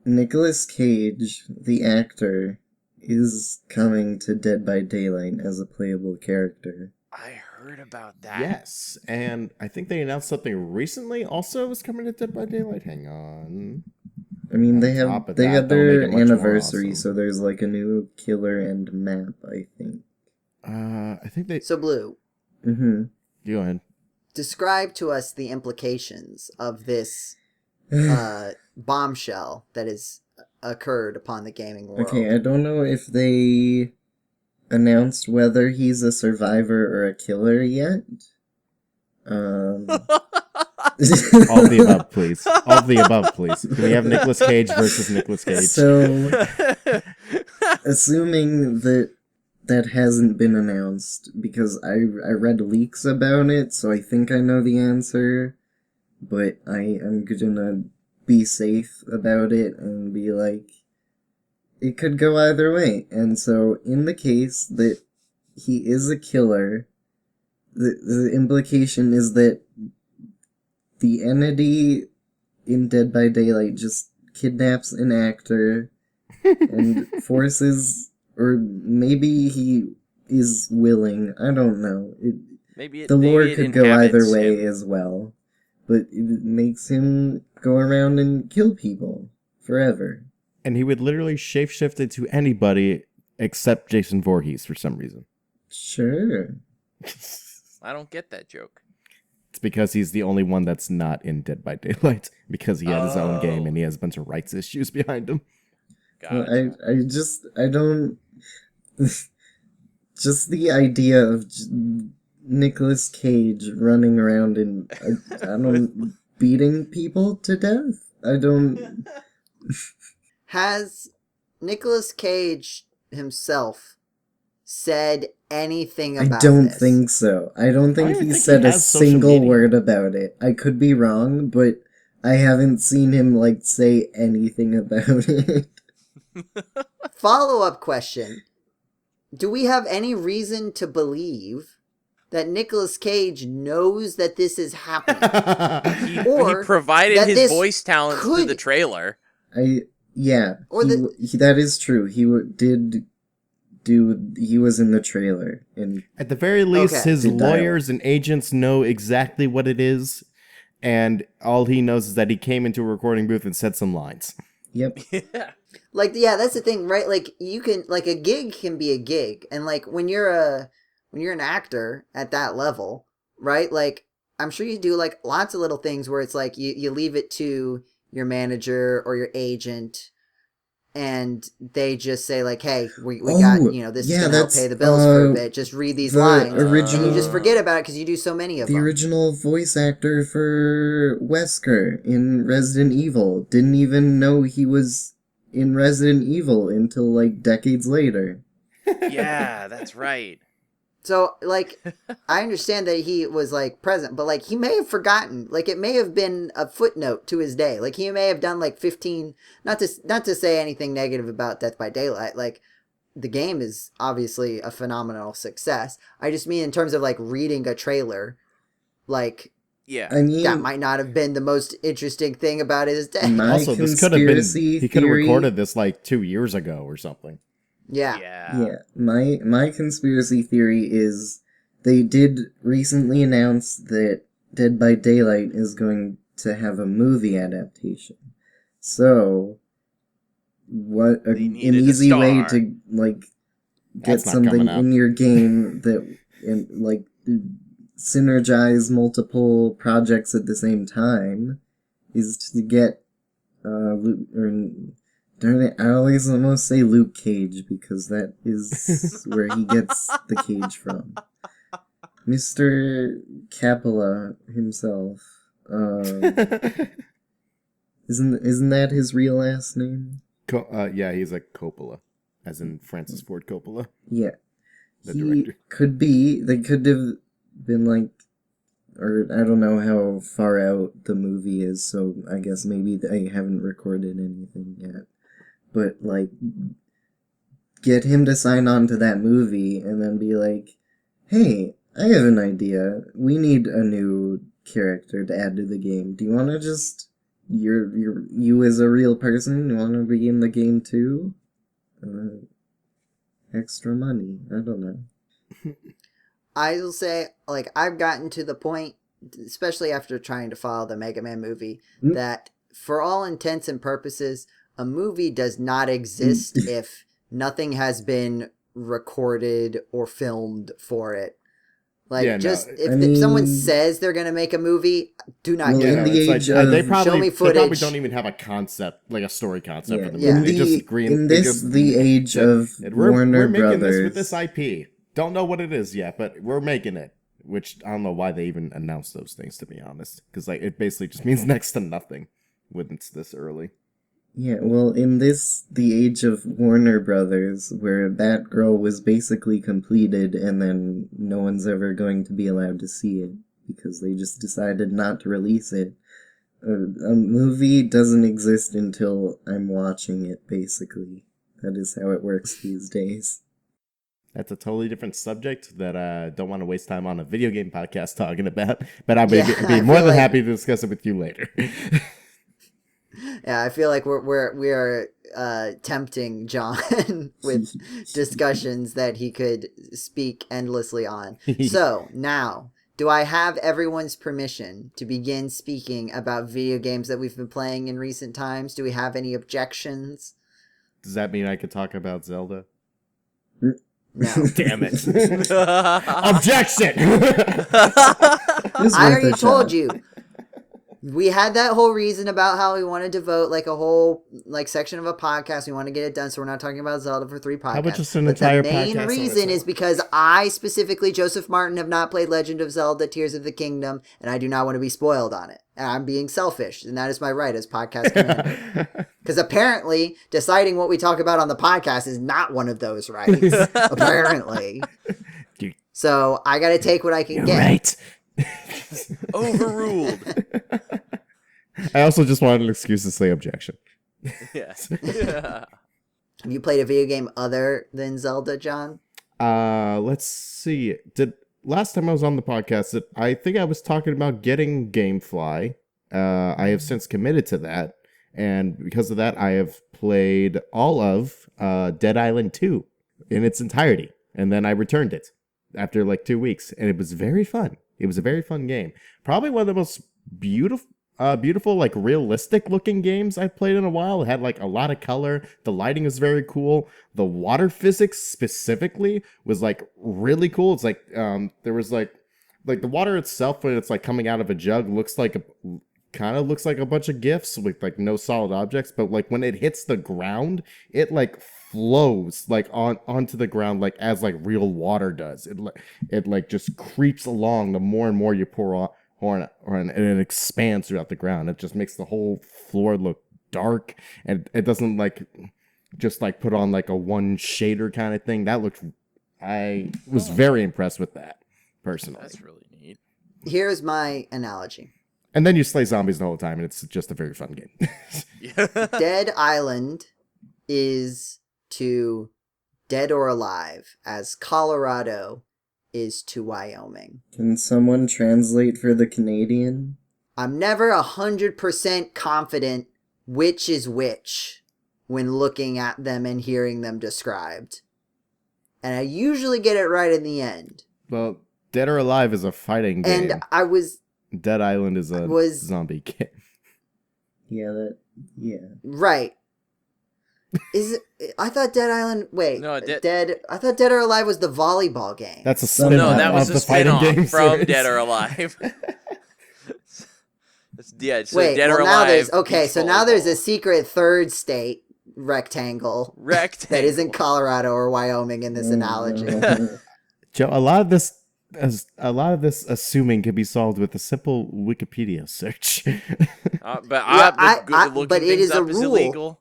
Nicolas Cage, the actor, is coming to Dead by Daylight as a playable character. I heard about that. Yes, and I think they announced something recently also was coming to Dead by Daylight. Hang on. I mean, they On top have of they that, had they'll their make it much more anniversary, awesome. so there's like a new killer and map, I think. I think they... So, Blue, Mm-hmm. Go ahead. describe to us the implications of this bombshell that has occurred upon the gaming world. Okay, I don't know if they announced whether he's a survivor or a killer yet. All of the above, please. All of the above, please. Can we have Nicolas Cage versus Nicolas Cage? So, assuming that hasn't been announced, because I read leaks about it, so I think I know the answer, but I'm gonna be safe about it and be like, it could go either way. And so, in the case that he is a killer, the implication is that the entity in Dead by Daylight just kidnaps an actor and forces, or maybe he is willing, I don't know. The lore could go either way as well, but it makes him go around and kill people forever. And he would literally shapeshift into anybody except Jason Voorhees for some reason. Sure. I don't get that joke. It's because he's the only one that's not in Dead by Daylight, because he had his own game and he has a bunch of rights issues behind him. Gotcha. Well, I don't... Just the idea of Nicolas Cage running around and, beating people to death? I don't... Has Nicolas Cage himself said anything about this? I don't think so. I don't think he said a single word about it. I could be wrong, but I haven't seen him, say anything about it. Follow-up question. Do we have any reason to believe that Nicolas Cage knows that this is happening? He provided his voice talents to the trailer. That is true. He was in the trailer. And at the very least, his lawyers and agents know exactly what it is, and all he knows is that he came into a recording booth and said some lines. Yep. Yeah. That's the thing, right? You can, a gig can be a gig, and when you're an actor at that level, right? I'm sure you do lots of little things where it's you leave it to your manager or your agent, and they just say hey, we got, this is gonna help pay the bills for a bit. Just read these lines, and you just forget about it because you do so many of them. The original voice actor for Wesker in Resident Evil didn't even know he was in Resident Evil until decades later. Yeah, that's right. So, I understand that he was, present, but, he may have forgotten. It may have been a footnote to his day. He may have done, 15... Not to say anything negative about Death by Daylight. The game is obviously a phenomenal success. I just mean in terms of, reading a trailer, yeah, I mean, that might not have been the most interesting thing about his day. Also, this could have been... He could have recorded this, 2 years ago or something. Yeah. My conspiracy theory is they did recently announce that Dead by Daylight is going to have a movie adaptation. So, what an easy way to get something in your game that synergize multiple projects at the same time is to get darn it, I always almost say Luke Cage, because that is where he gets the cage from. Mr. Coppola himself. Isn't that his real last name? Yeah, he's Coppola, as in Francis Ford Coppola. Yeah. The director. They could have been or I don't know how far out the movie is, so I guess maybe they haven't recorded anything yet. But, get him to sign on to that movie and then be hey, I have an idea. We need a new character to add to the game. Do you want to just... You as a real person, you want to be in the game too? Extra money. I don't know. I will say, I've gotten to the point, especially after trying to follow the Mega Man movie, that for all intents and purposes... A movie does not exist if nothing has been recorded or filmed for it. If someone says they're going to make a movie, do not get it. They probably, show me footage. They probably don't even have a concept, a story concept for the movie. Yeah. They just green. The age of Warner We're making Brothers. this with this IP. Don't know what it is yet, but we're making it. Which, I don't know why they even announced those things, to be honest. Because it basically just means next to nothing when it's this early. Yeah, well, in the age of Warner Brothers, where Batgirl was basically completed and then no one's ever going to be allowed to see it because they just decided not to release it, a movie doesn't exist until I'm watching it, basically. That is how it works these days. That's a totally different subject that I don't want to waste time on a video game podcast talking about, but I'll be more than happy to discuss it with you later. Yeah, I feel like we are tempting John with discussions that he could speak endlessly on. So now, do I have everyone's permission to begin speaking about video games that we've been playing in recent times? Do we have any objections? Does that mean I could talk about Zelda? No. Damn it. Objection! I already told you. We had that whole reason about how we wanted to vote like a whole section of a podcast. We want to get it done, so we're not talking about Zelda for 3 podcasts. How about just an entire podcast? The main reason is because I specifically, Joseph Martin, have not played Legend of Zelda: Tears of the Kingdom, and I do not want to be spoiled on it. And I'm being selfish, and that is my right as podcast commander. Because apparently, deciding what we talk about on the podcast is not one of those rights. Apparently. So I got to take what I can get. Right. Overruled. I also just wanted an excuse to say objection. Yes. Have you played a video game other than Zelda, John? Let's see. Last time I was on the podcast, I think I was talking about getting GameFly. I have since committed to that, and because of that, I have played all of Dead Island 2 in its entirety, and then I returned it after 2 weeks, and it was very fun. It was a very fun game. Probably one of the most beautiful, realistic looking games I've played in a while. It had a lot of color. The lighting was very cool. The water physics specifically was really cool. It's there was the water itself when it's coming out of a jug looks like a bunch of GIFs with no solid objects, but when it hits the ground, it flows onto the ground as real water does. It just creeps along the more and more you pour on and it expands throughout the ground. It just makes the whole floor look dark, and it doesn't just put on a one shader kind of thing. I was very impressed with that personally. That's really neat. Here's my analogy. And then you slay zombies the whole time, and it's just a very fun game. Dead Island is to Dead or Alive as Colorado is to Wyoming. Can someone translate for the Canadian? I'm never 100% confident which is which when looking at them and hearing them described. And I usually get it right in the end. Well, Dead or Alive is a fighting game. And Dead Island is a zombie game. Yeah. Right. I thought Dead Island. Wait, no, I thought Dead or Alive was the volleyball game. That's a spin-off. No, that was of a the fighting game spin-off from series. Dead or Alive. So wait, Dead or now Alive. now there's a secret third state rectangle that isn't Colorado or Wyoming in this analogy. Joe, a lot of this assuming can be solved with a simple Wikipedia search. But it is a rule. Illegal.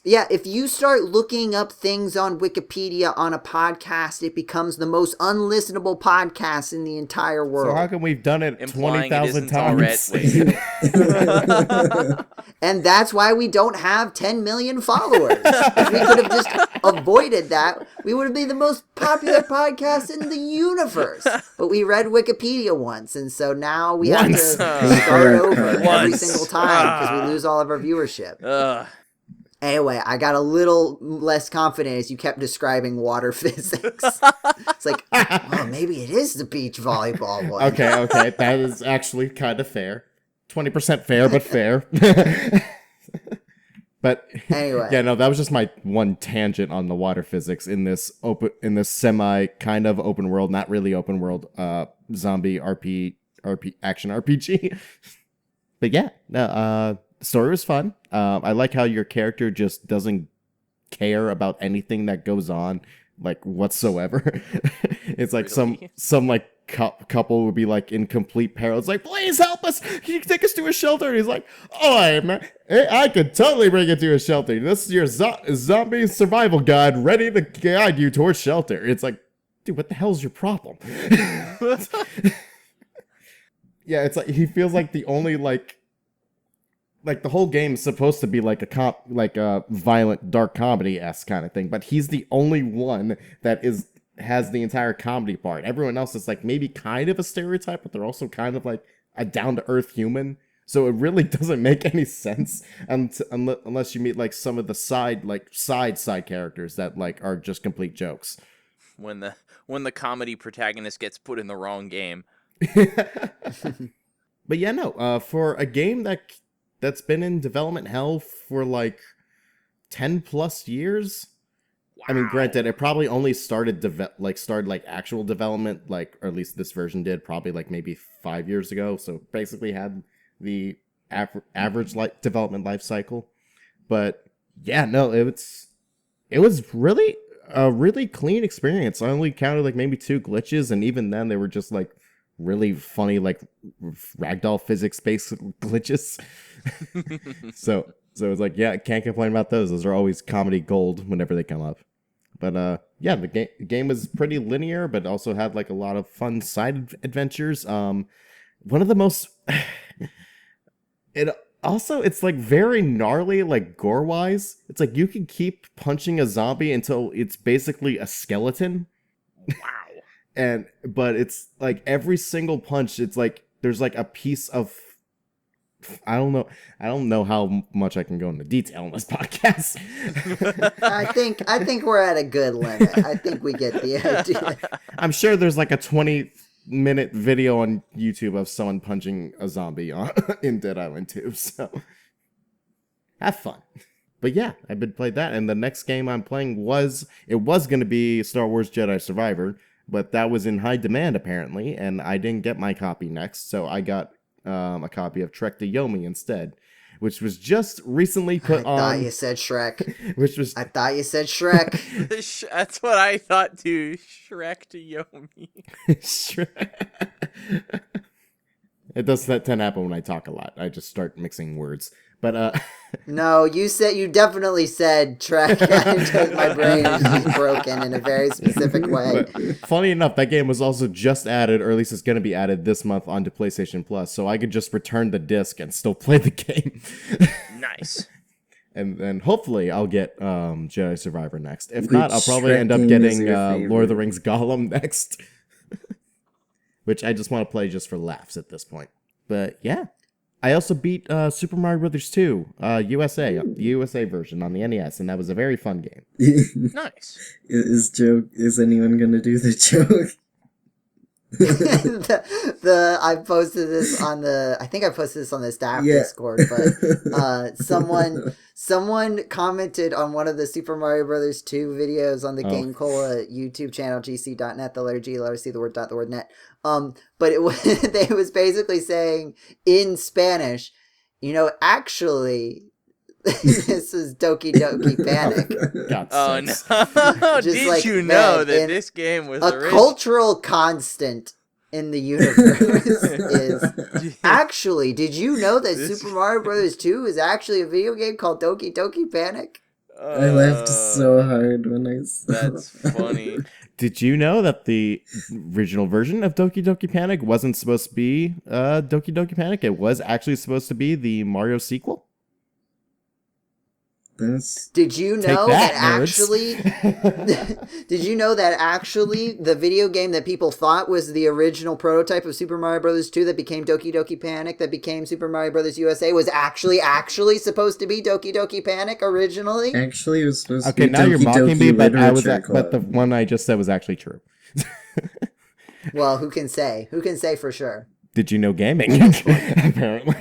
Yeah, if you start looking up things on Wikipedia on a podcast, it becomes the most unlistenable podcast in the entire world. So how come we've done it Implying 20,000 it times? And that's why we don't have 10 million followers. If we could have just avoided that, we would be the most popular podcast in the universe. But we read Wikipedia once, and so now we have to start over every single time because we lose all of our viewership. Anyway, I got a little less confident as you kept describing water physics. It's maybe it is the beach volleyball one. Okay, that is actually kind of fair. 20% fair, but fair. But anyway, yeah, no, that was just my one tangent on the water physics in this semi kind of open world, not really open world, zombie action RPG. But yeah, no, the story was fun. I like how your character just doesn't care about anything that goes on, whatsoever. It's really? some couple would be in complete peril. It's please help us! Can you take us to a shelter? And he's I could totally bring you to a shelter. This is your zombie survival guide, ready to guide you towards shelter. It's dude, what the hell's your problem? Yeah, it's he feels the only like the whole game is supposed to be like a violent dark comedy-esque kind of thing, but he's the only one that has the entire comedy part. Everyone else is like maybe kind of a stereotype, but they're also kind of like a down-to-earth human. So it really doesn't make any sense unless you meet like some of the side characters that like are just complete jokes. When the comedy protagonist gets put in the wrong game. But yeah, no. For a game that's been in development hell for like 10 plus years. Wow. I mean, granted, it probably only started actual development, or at least this version did, probably like maybe 5 years ago. So basically had the average development life cycle. But yeah, no, it was really a really clean experience. I only counted like maybe 2 glitches, and even then they were just like really funny, like ragdoll physics based glitches. so it's like, yeah, can't complain about those. Those are always comedy gold whenever they come up. But yeah, the game was pretty linear, but also had like a lot of fun side adventures. One of the most it's like very gnarly, like gore wise. It's like you can keep punching a zombie until it's basically a skeleton. Wow. But it's like every single punch, it's like there's like a piece of, I don't know how much I can go into detail on this podcast. I think we're at a good limit. I think we get the idea. I'm sure there's like a 20-minute video on YouTube of someone punching a zombie in Dead Island 2. So have fun. But yeah, I've been playing that, and the next game I'm playing was going to be Star Wars Jedi Survivor, but that was in high demand apparently, and I didn't get my copy next, so I got a copy of Trek to Yomi instead, which was just recently put on. I thought you said Shrek. I thought you said Shrek. That's what I thought too. Shrek to Yomi. It does tend to happen when I talk a lot. I just start mixing words. But no, you definitely said Trek. My brain is just broken in a very specific way. But funny enough, that game was also just added, or at least it's going to be added this month onto PlayStation Plus, so I could just return the disc and still play the game. Nice. And then hopefully I'll get Jedi Survivor next. If not, I'll probably end up getting Lord of the Rings Gollum next. Which I just want to play just for laughs at this point. But yeah. I also beat Super Mario Brothers 2 USA, the USA version on the NES, and that was a very fun game. Nice. Is anyone going to do the joke? I posted this on the staff Discord, but someone commented on one of the Super Mario Brothers 2 videos on the GameCola YouTube channel, GCDotNet, the letter G, letter C, the word dot, the word net. But it was basically saying in Spanish, actually, this is Doki Doki Panic. Oh no! Did you know that this game was a cultural constant in the universe? Is actually, did you know that Super Mario Brothers 2 is actually a video game called Doki Doki Panic? I laughed so hard when I saw That's funny. Did you know that the original version of Doki Doki Panic wasn't supposed to be Doki Doki Panic? It was actually supposed to be the Mario sequel? Did you know that actually? Did you know that actually the video game that people thought was the original prototype of Super Mario Brothers 2 that became Doki Doki Panic, that became Super Mario Brothers USA, was actually supposed to be Doki Doki Panic originally? Actually, it was supposed to be Doki now you're mocking me, but but the one I just said was actually true. Well, who can say? Who can say for sure? Did you know gaming? Apparently.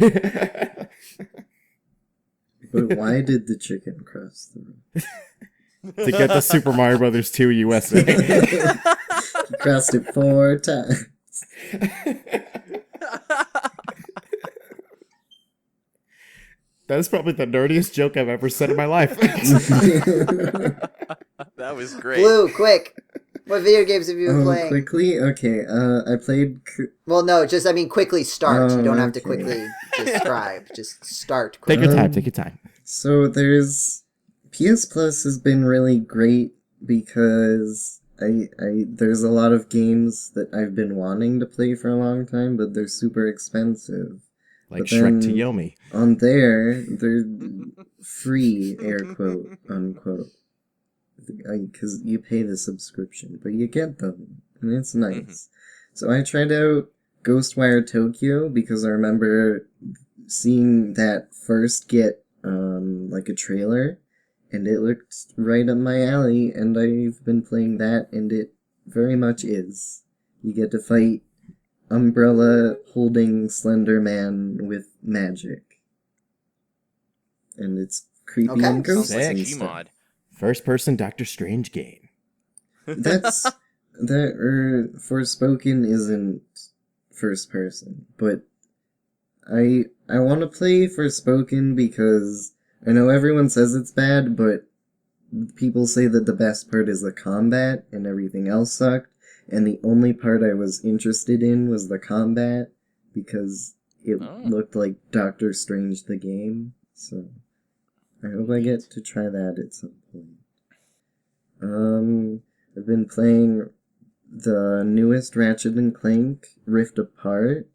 But why did the chicken cross the road? To get the Super Mario Brothers 2 USA. He crossed it 4 times. That is probably the nerdiest joke I've ever said in my life. That was great. Blue, quick. What video games have you been playing? Quickly? Okay, I played... Well, no, quickly start. You don't have to quickly describe. Just start quickly. Take your time. So there's... PS Plus has been really great because there's a lot of games that I've been wanting to play for a long time, but they're super expensive. Like But Shrek to then Yomi. on there, they're free, air quote, unquote. Because you pay the subscription, but you get them, and it's nice. So I tried out Ghostwire Tokyo because I remember seeing that first get like a trailer, and it looked right up my alley, and I've been playing that, and it very much is. You get to fight Umbrella holding Slender Man with magic. And it's creepy Okay. and ghosts Sounds like and a stuff. Gmod. First person Doctor Strange game. That's Forspoken isn't first person, but I want to play Forspoken because I know everyone says it's bad, but people say that the best part is the combat and everything else sucked, and the only part I was interested in was the combat because it looked like Doctor Strange the game, so I hope I get to try that at some point. I've been playing the newest Ratchet and Clank Rift Apart,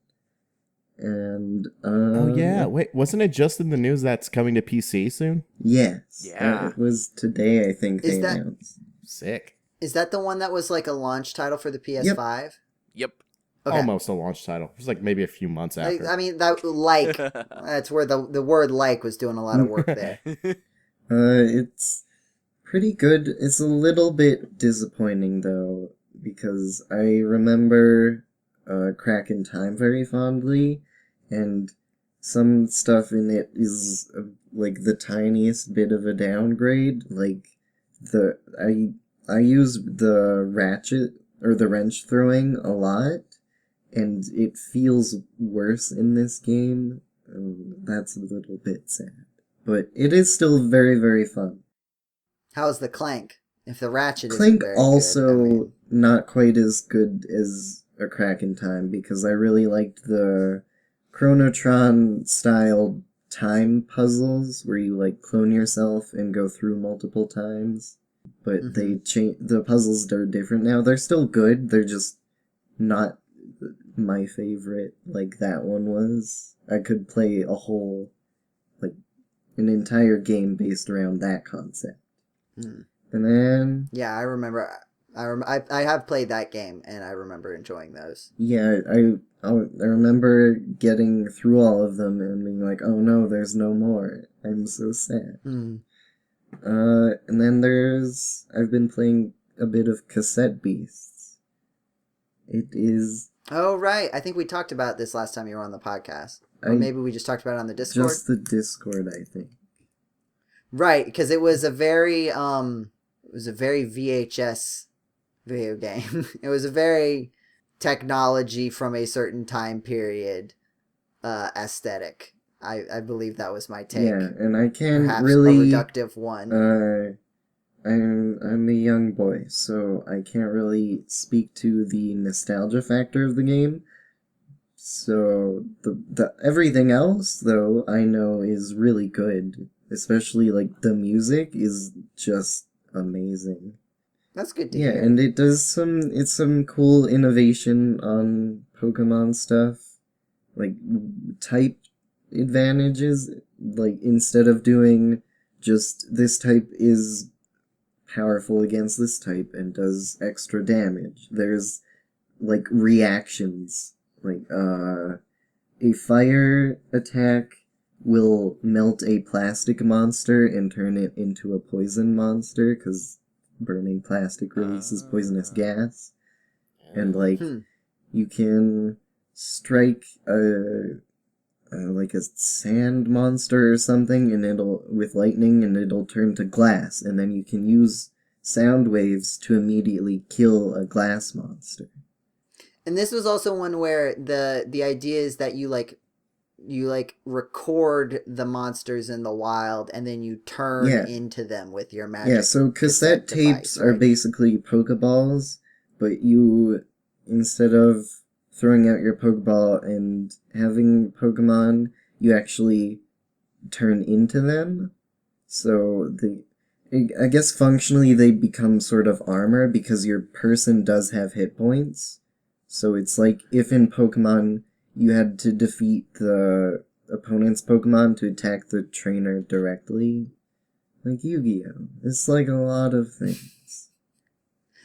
and Oh yeah, wait, wasn't it just in the news that's coming to PC soon? Yes. Yeah. It was today, I think they announced. Sick. Is that the one that was like a launch title for the PS5? Yep. Okay. Almost a launch title. It was like maybe a few months after. I mean, that's where the word like was doing a lot of work there. It's pretty good. It's a little bit disappointing, though, because I remember Crack in Time very fondly, and some stuff in it is like the tiniest bit of a downgrade. Like I use the ratchet or the wrench throwing a lot, and it feels worse in this game. That's a little bit sad, but it is still very, very fun. How's the Clank? If the Ratchet isn't Clank very also good, I mean, not quite as good as a Crack in Time because I really liked the Chronotron style time puzzles where you like clone yourself and go through multiple times. But the puzzles are different now. They're still good. They're just not my favorite like that one was. I could play a whole an entire game based around that concept. And then yeah, I remember. I have played that game, and I remember enjoying those. yeah, I remember getting through all of them and being like, oh no, there's no more. I'm so sad. And then I've been playing a bit of Cassette Beasts. It is... Oh, right. I think we talked about this last time you were on the podcast. Or maybe we just talked about it on the Discord. Just the Discord, I think. Right, because it was a very VHS video game. It was a very technology from a certain time period aesthetic. I believe that was my take. Yeah, and I can't Perhaps really... a reductive one. I'm a young boy, so I can't really speak to the nostalgia factor of the game. So the everything else, though, I know is really good. Especially like the music is just amazing. That's good to hear. hear. And it's some cool innovation on Pokemon stuff. Like type advantages, like instead of doing just this type is powerful against this type and does extra damage. There's like reactions, like a fire attack will melt a plastic monster and turn it into a poison monster because burning plastic releases poisonous gas. And like you can strike like a sand monster or something and it'll with lightning and it'll turn to glass, and then you can use sound waves to immediately kill a glass monster. And this was also one where the idea is that you record the monsters in the wild and then you turn into them with your magic. Yeah, so cassette tapes device, are basically Pokeballs, but you, instead of throwing out your Pokeball and having Pokemon, you actually turn into them. So I guess functionally they become sort of armor because your person does have hit points. So it's like if in Pokemon you had to defeat the opponent's Pokemon to attack the trainer directly. Like Yu-Gi-Oh! It's like a lot of things.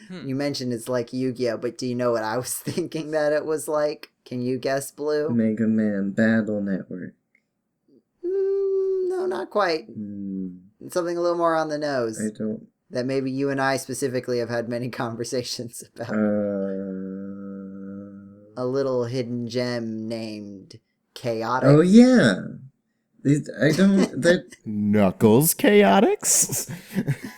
You mentioned it's like Yu-Gi-Oh, but do you know what I was thinking that it was like? Can you guess, Blue? Mega Man Battle Network. No, not quite. Something a little more on the nose. I don't... That maybe you and I specifically have had many conversations about. A little hidden gem named Chaotic. Oh, yeah! I don't... that... Knuckles Chaotix?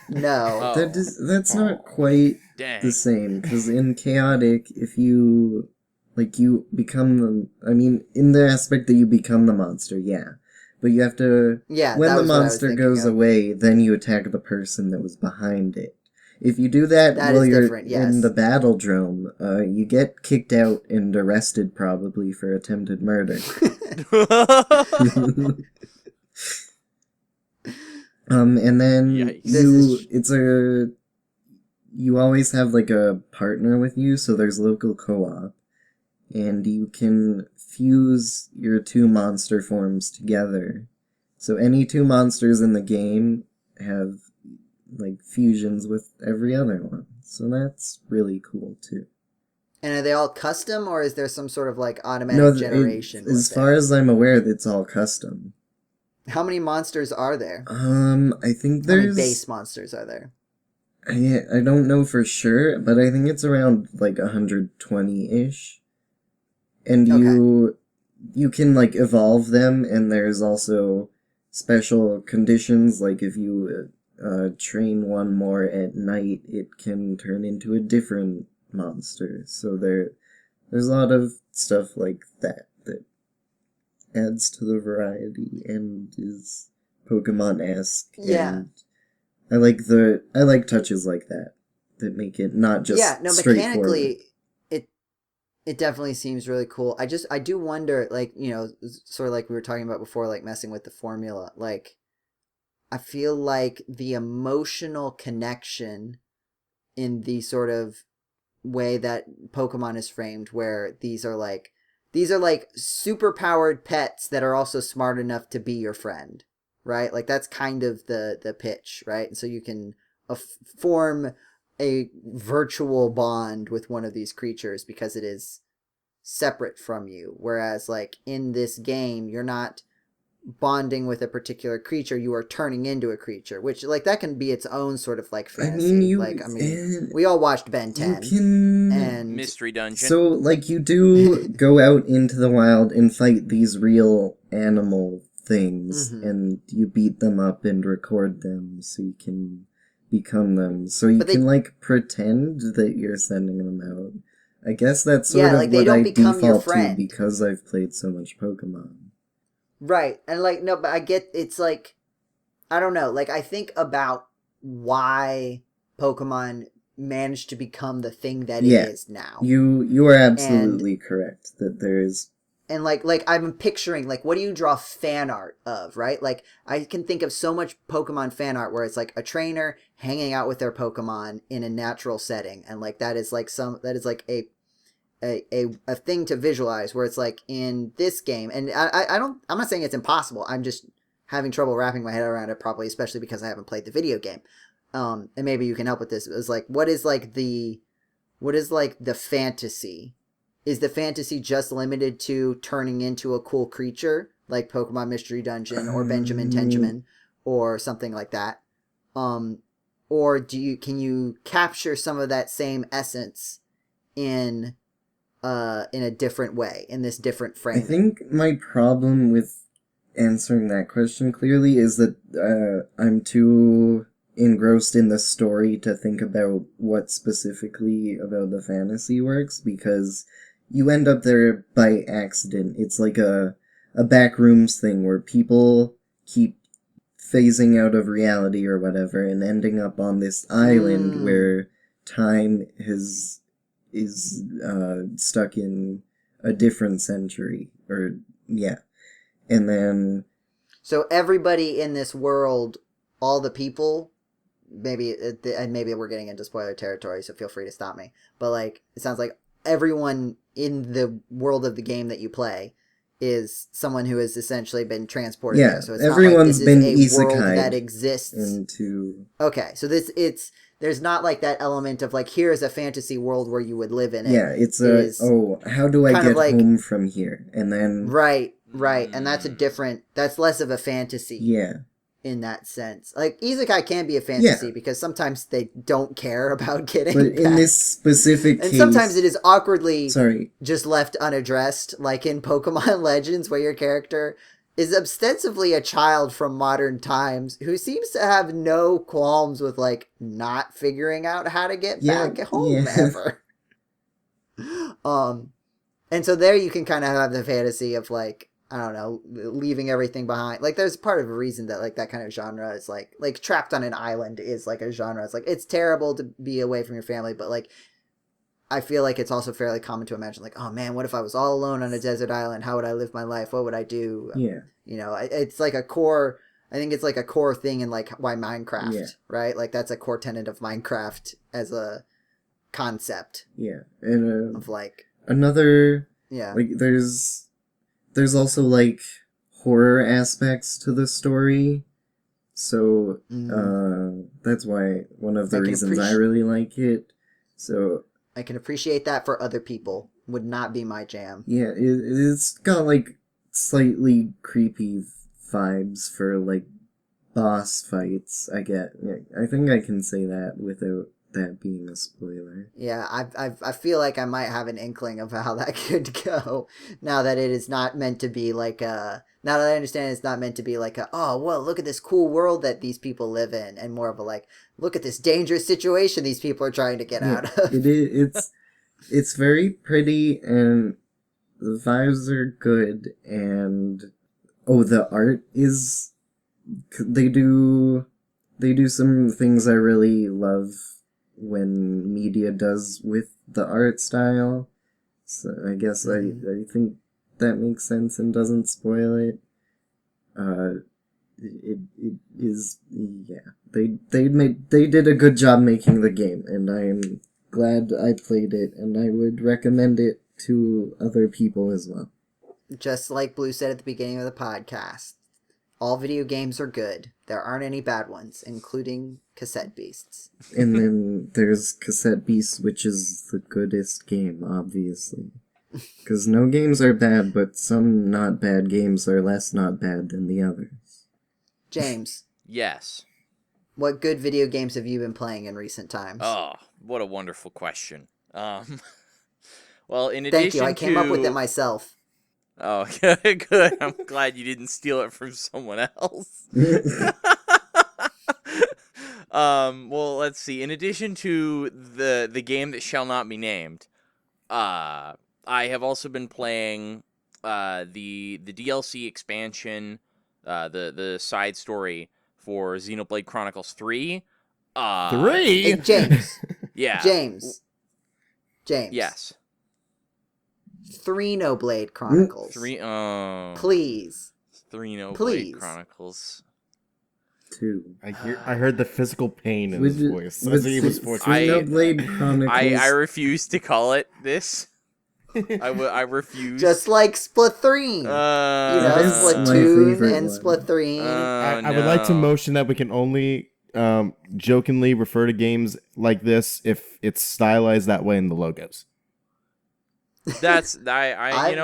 No. That's not quite the same, because in Chaotic, if you... Like, you become the... I mean, in the aspect that you become the monster, yeah. But you have to... Yeah, when the monster goes away, then you attack the person that was behind it. If you do that while you're in the battle drome, you get kicked out and arrested probably for attempted murder. And then you always have like a partner with you, so there's local co-op. And you can fuse your two monster forms together. So any two monsters in the game have like fusions with every other one. So that's really cool too. And are they all custom, or is there some sort of like automatic generation? As far as I'm aware, it's all custom. How many monsters are there? I think there's... How many base monsters are there? I don't know for sure, but I think it's around like 120-ish. And you can like evolve them, and there's also special conditions, like if you train one more at night, it can turn into a different monster. So there's a lot of stuff like that adds to the variety and is Pokemon-esque. Yeah. And I like touches like that make it not just straightforward. Mechanically it definitely seems really cool. I do wonder, like, you know, sort of like we were talking about before, like messing with the formula. Like, I feel like the emotional connection in the sort of way that Pokemon is framed, where these are like super powered pets that are also smart enough to be your friend, right? Like that's kind of the pitch, right? And so you can form a virtual bond with one of these creatures because it is separate from you. Whereas like in this game, you're not bonding with a particular creature, you are turning into a creature, which like that can be its own sort of like fantasy. We all watched Ben 10 and Mystery Dungeon. So like you do go out into the wild and fight these real animal things, and you beat them up and record them so you can become them. So you can like pretend that you're sending them out. I guess that's sort of what I default to because I've played so much Pokemon. Right. And like, no, but I get, it's like, I don't know, like I think about why Pokemon managed to become the thing that it is now. You are absolutely correct that there's... And like I'm picturing, like, what do you draw fan art of, right? Like, I can think of so much Pokemon fan art where it's like a trainer hanging out with their Pokemon in a natural setting. And like, that is like a thing to visualize, where it's like in this game, and I'm not saying it's impossible, I'm just having trouble wrapping my head around it properly, especially because I haven't played the video game. And maybe you can help with this. It's like, what is the fantasy? Is the fantasy just limited to turning into a cool creature like Pokemon Mystery Dungeon or Benjamin Tenjamin or something like that? Or can you capture some of that same essence in a different way, in this different framing? I think my problem with answering that question clearly is that I'm too engrossed in the story to think about what specifically about the fantasy works, because you end up there by accident. It's like a backrooms thing where people keep phasing out of reality or whatever and ending up on this island where time is stuck in a different century, and then so everybody in this world, all the people, maybe we're getting into spoiler territory, so feel free to stop me, but like it sounds like everyone in the world of the game that you play is someone who has essentially been transported Yeah, there. So it's everyone's not like been this is a world that isekai'd exists. into... Okay, so there's not like that element of like, here is a fantasy world where you would live in it. Yeah, it's how do I kind of get like- home from here? And then... Right, and that's less of a fantasy. Yeah. In that sense. Like, isekai can be a fantasy because sometimes they don't care about getting But in back. this specific case... And sometimes it is awkwardly Sorry. just left unaddressed, like in Pokemon Legends, where your character is ostensibly a child from modern times who seems to have no qualms with, like, not figuring out how to get back home ever. And so there you can kind of have the fantasy of, like, I don't know, leaving everything behind. Like, there's part of a reason that, like, that kind of genre is, like Trapped on an Island is, like, a genre. It's, like, it's terrible to be away from your family, but, like, I feel like it's also fairly common to imagine, like, oh, man, what if I was all alone on a desert island? How would I live my life? What would I do? Yeah. You know, it's, like, a core... I think it's, like, a core thing in, like, why Minecraft, right? Like, that's a core tenet of Minecraft as a concept. Yeah. And, of, like... Another... Yeah. Like, there's also, like, horror aspects to the story. So, that's why one of the reasons I really like it. So... I can appreciate that for other people. Would not be my jam. Yeah, it's got, like, slightly creepy vibes for, like, boss fights, I get. I think I can say that without that being a spoiler. Yeah, I feel like I might have an inkling of how that could go. Now that it is not meant to be like a... Now that I understand it's not meant to be like a, oh, well, look at this cool world that these people live in. And more of a like, look at this dangerous situation these people are trying to get out of. It's very pretty and the vibes are good. And, the art is... They do some things I really love when media does with the art style. So I guess I think that makes sense and doesn't spoil it. It is, yeah. They did a good job making the game, and I am glad I played it, and I would recommend it to other people as well. Just like Blue said at the beginning of the podcast, all video games are good. There aren't any bad ones, including Cassette Beasts. And then there's Cassette Beasts, which is the goodest game, obviously. Because no games are bad, but some not bad games are less not bad than the others. James. Yes. What good video games have you been playing in recent times? Oh, what a wonderful question. Well, in addition Thank you, I came up with it myself. Oh, good. I'm glad you didn't steal it from someone else. Well, let's see. In addition to the game that shall not be named, I have also been playing the DLC expansion, the side story for Xenoblade Chronicles 3. 3? Hey, James. Yeah. James. Yes. Xenoblade Chronicles. Please. Xenoblade Chronicles 2. I heard the physical pain in his voice. As he was Xenoblade Chronicles. I refuse to call it this. I refuse. Just like Splatoon. Splatoon and Splatoon. I would like to motion that we can only jokingly refer to games like this if it's stylized that way in the logos. That's I kind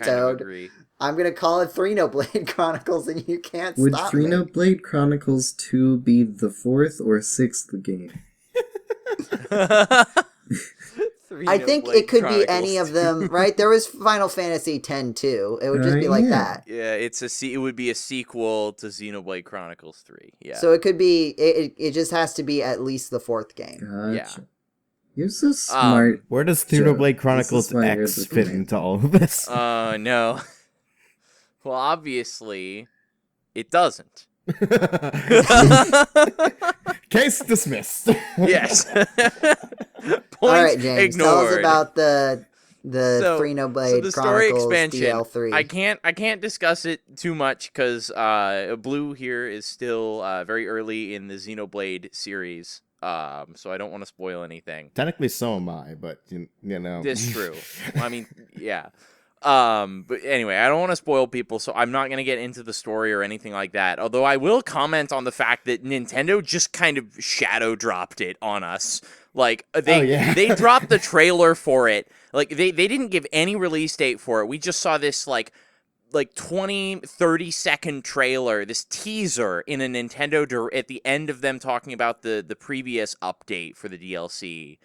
of agree. I'm gonna call it Xenoblade Chronicles, and you can't Would stop me. Would Xenoblade Chronicles 2 be the 4th or 6th game? I think it could be any of them, right? There was Final Fantasy X too. It would just be like that. Yeah, it would be a sequel to Xenoblade Chronicles 3. Yeah. So it could be. It just has to be at least the 4th game. Gotcha. Yeah. You're so smart. Where does Xenoblade Chronicles X fit into all of this? No. Well, obviously, it doesn't. Case dismissed. Yes. All right, James. Ignored. Tell us about the Xenoblade story Chronicles expansion. DL3. I can't discuss it too much because Blue here is still very early in the Xenoblade series. So I don't want to spoil anything. Technically, so am I, but you know. That's true. I mean, yeah. But anyway, I don't want to spoil people, so I'm not going to get into the story or anything like that. Although I will comment on the fact that Nintendo just kind of shadow dropped it on us. Like they dropped the trailer for it. Like they didn't give any release date for it. We just saw this like 20-30 second trailer, this teaser in a Nintendo at the end of them talking about the previous update for the DLC,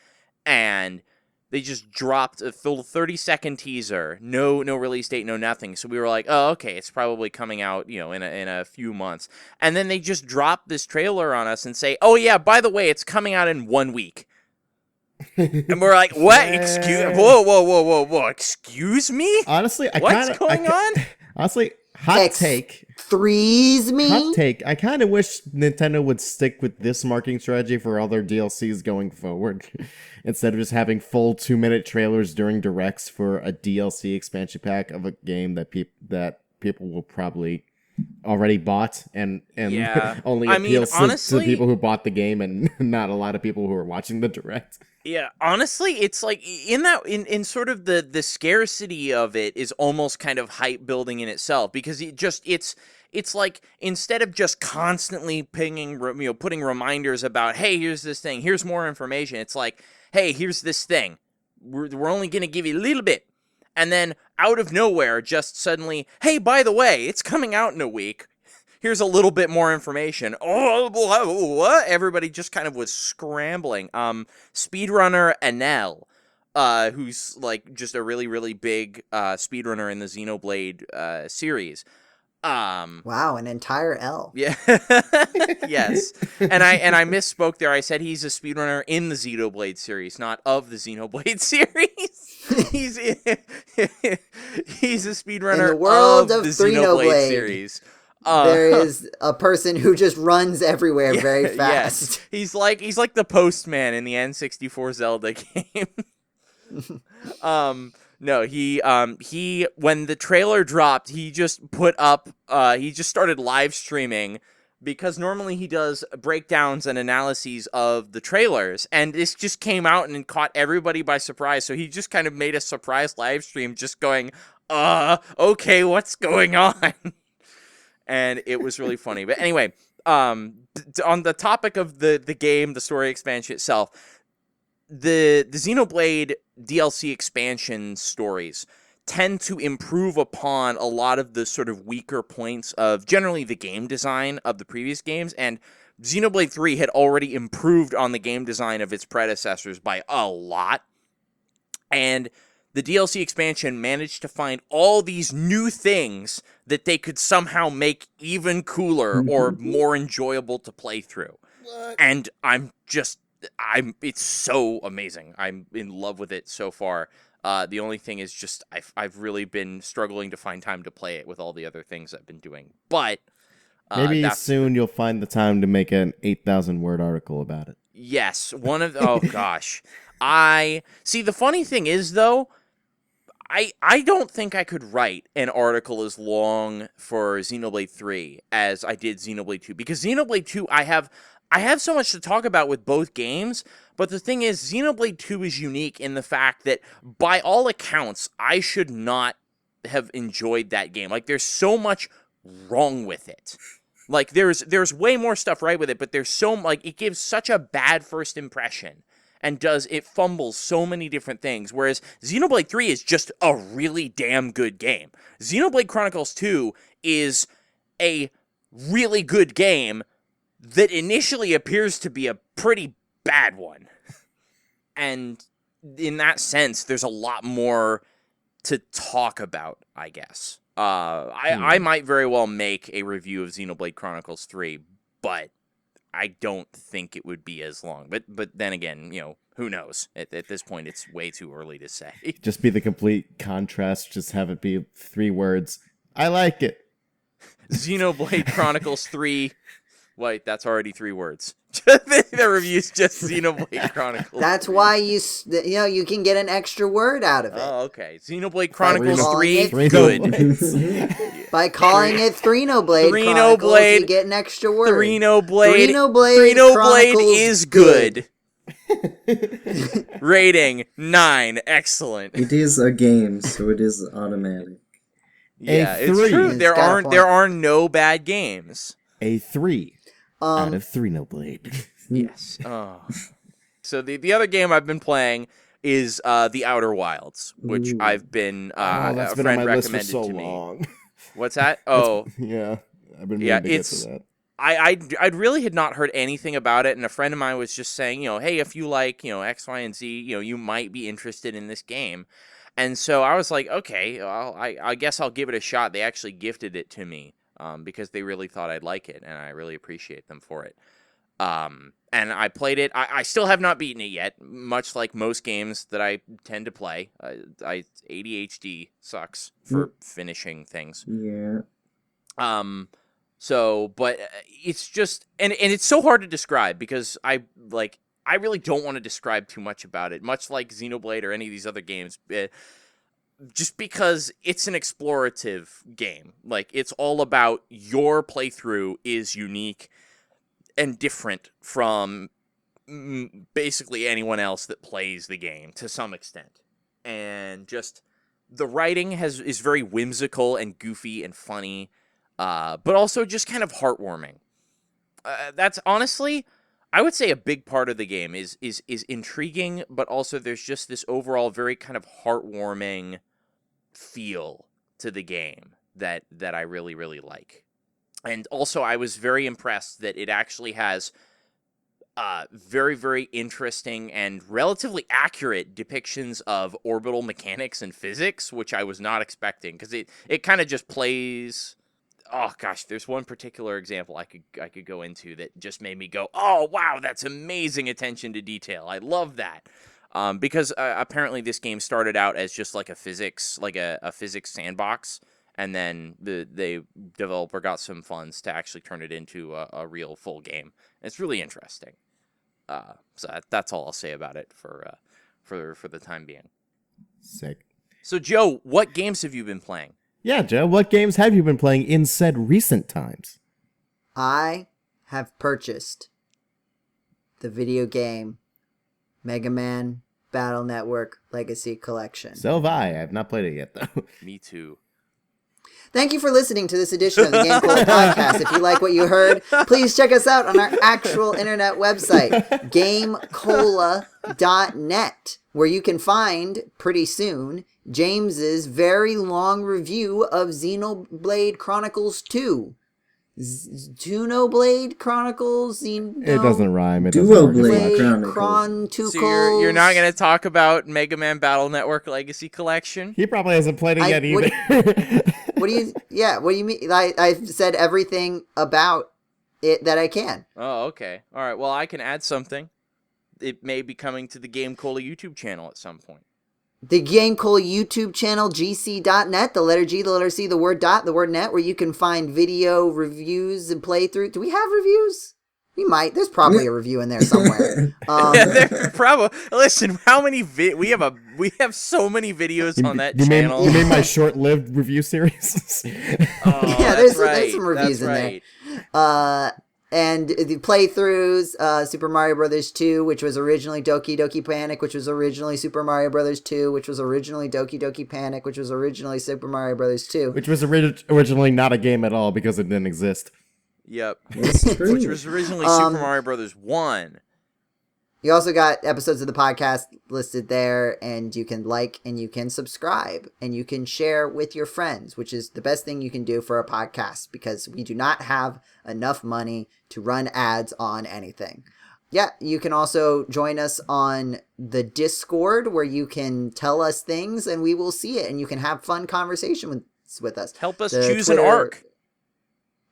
and they just dropped a full 30-second teaser, no release date, no nothing. So we were like, oh, okay, it's probably coming out, in a few months. And then they just dropped this trailer on us and say, oh yeah, by the way, it's coming out in 1 week. And we're like, what? Whoa, excuse me? Honestly, what's going on? Honestly, hot take. Threes me? Hot take. I kind of wish Nintendo would stick with this marketing strategy for all their DLCs going forward. Instead of just having full 2-minute trailers during directs for a DLC expansion pack of a game that people will probably already bought and only appeals to the people who bought the game and not a lot of people who are watching the direct. Yeah, honestly, it's like in sort of the scarcity of it is almost kind of hype building in itself, because it's like instead of just constantly putting reminders about, hey, here's this thing, here's more information. It's like, hey, here's this thing. We're only going to give you a little bit. And then out of nowhere, just suddenly, hey, by the way, it's coming out in a week. Here's a little bit more information. Oh, what? Everybody just kind of was scrambling. Speedrunner Anel, who's like just a really, really big speedrunner in the Xenoblade series. Wow, an entire L. Yeah. Yes. And I misspoke there. I said he's a speedrunner in the Xenoblade series, not of the Xenoblade series. he's a speedrunner in the world of the Xenoblade series. There is a person who just runs everywhere very fast. Yes. He's like the postman in the N64 Zelda game. No, he when the trailer dropped, he just he just started live streaming, because normally he does breakdowns and analyses of the trailers, and this just came out and caught everybody by surprise. So he just kind of made a surprise live stream just going, okay, what's going on? And it was really funny. But anyway, on the topic of the game, the story expansion itself, the Xenoblade DLC expansion stories tend to improve upon a lot of the sort of weaker points of generally the game design of the previous games, and Xenoblade 3 had already improved on the game design of its predecessors by a lot, and the DLC expansion managed to find all these new things that they could somehow make even cooler or more enjoyable to play through. What? And it's so amazing. I'm in love with it so far. The only thing is just I've really been struggling to find time to play it with all the other things I've been doing. But maybe soon you'll find the time to make an 8,000 word article about it. Yes, oh gosh. The funny thing is though, I don't think I could write an article as long for Xenoblade 3 as I did Xenoblade 2, because Xenoblade 2 I have so much to talk about with both games, but the thing is, Xenoblade 2 is unique in the fact that, by all accounts, I should not have enjoyed that game. Like, there's so much wrong with it. Like, there's way more stuff right with it, but it gives such a bad first impression, and it fumbles so many different things, whereas Xenoblade 3 is just a really damn good game. Xenoblade Chronicles 2 is a really good game that initially appears to be a pretty bad one. And in that sense, there's a lot more to talk about, I guess. I might very well make a review of Xenoblade Chronicles 3, but I don't think it would be as long. But then again, who knows? At this point, it's way too early to say. Just be the complete contrast. Just have it be 3 words. I like it. Xenoblade Chronicles 3... Wait, that's already 3 words. The review's just Xenoblade Chronicles. That's why you can get an extra word out of it. Oh, okay. Xenoblade Chronicles 3, good. By calling it Threnoblade Chronicles, you get an extra word. Threnoblade is good. Rating 9. Excellent. It is a game, so it is automatic. Yeah, it's 3. true. It's There got a aren't point. there are no bad games. A 3 out of 3 no blade. Yes. Oh. So the other game I've been playing is The Outer Wilds, which Ooh. I've been That's a been on friend my list for recommended so to me. long. What's that? Oh, Yeah, I've been Yeah, meaning to get it's- to that. I'd really had not heard anything about it, and a friend of mine was just saying, hey, if you like, X, Y, and Z, you might be interested in this game. And so I was like, okay, well, I guess I'll give it a shot. They actually gifted it to me because they really thought I'd like it, and I really appreciate them for it. And I played it. I still have not beaten it yet, much like most games that I tend to play. ADHD sucks for finishing things. Yeah. But it's just, and it's so hard to describe because I really don't want to describe too much about it, much like Xenoblade or any of these other games, just because it's an explorative game. Like, it's all about your playthrough is unique and different from basically anyone else that plays the game to some extent. And just the writing is very whimsical and goofy and funny. But also just kind of heartwarming. That's honestly, I would say a big part of the game is intriguing, but also there's just this overall very kind of heartwarming feel to the game that I really, really like. And also I was very impressed that it actually has very, very interesting and relatively accurate depictions of orbital mechanics and physics, which I was not expecting, because it kind of just plays... Oh gosh, there's one particular example I could go into that just made me go, oh wow, that's amazing attention to detail. I love that. Because apparently this game started out as just like a physics sandbox, and then the developer got some funds to actually turn it into a real full game. And it's really interesting. So that's all I'll say about it for the time being. Sick. So Joe, what games have you been playing? Yeah, Joe, what games have you been playing in said recent times? I have purchased the video game Mega Man Battle Network Legacy Collection. So have I. I have not played it yet, though. Me too. Thank you for listening to this edition of the GameCola's podcast. If you like what you heard, please check us out on our actual internet website, GameCola's.net, where you can find, pretty soon, James's very long review of Xenoblade Chronicles 2. Xenoblade Chronicles? It doesn't rhyme. It Duo doesn't Blade work. Chronicles. So you're not going to talk about Mega Man Battle Network Legacy Collection? He probably hasn't played it yet either. What do you mean? I've said everything about it that I can. Oh, okay. All right. Well, I can add something. It may be coming to the GameCola YouTube channel at some point. The GameCola YouTube channel, GCDotNet, the letter G, the letter C, the word dot, the word net, where you can find video reviews and playthrough. Do we have reviews? We might. There's probably a review in there somewhere. Yeah, probably. Listen, how many we have so many videos on that channel. You mean my short-lived review series? Yeah, there's some reviews in there. And the playthroughs, Super Mario Brothers 2, which was originally Doki Doki Panic, which was originally Super Mario Brothers 2, which was originally Doki Doki Panic, which was originally Super Mario Brothers 2. Which was originally not a game at all because it didn't exist. Yep. That's true. Which was originally Super Mario Brothers 1. You also got episodes of the podcast listed there, and you can like and you can subscribe and you can share with your friends, which is the best thing you can do for a podcast because we do not have enough money to run ads on anything. Yeah, you can also join us on the Discord where you can tell us things and we will see it and you can have fun conversation with us. Help us The choose Twitter- an arc.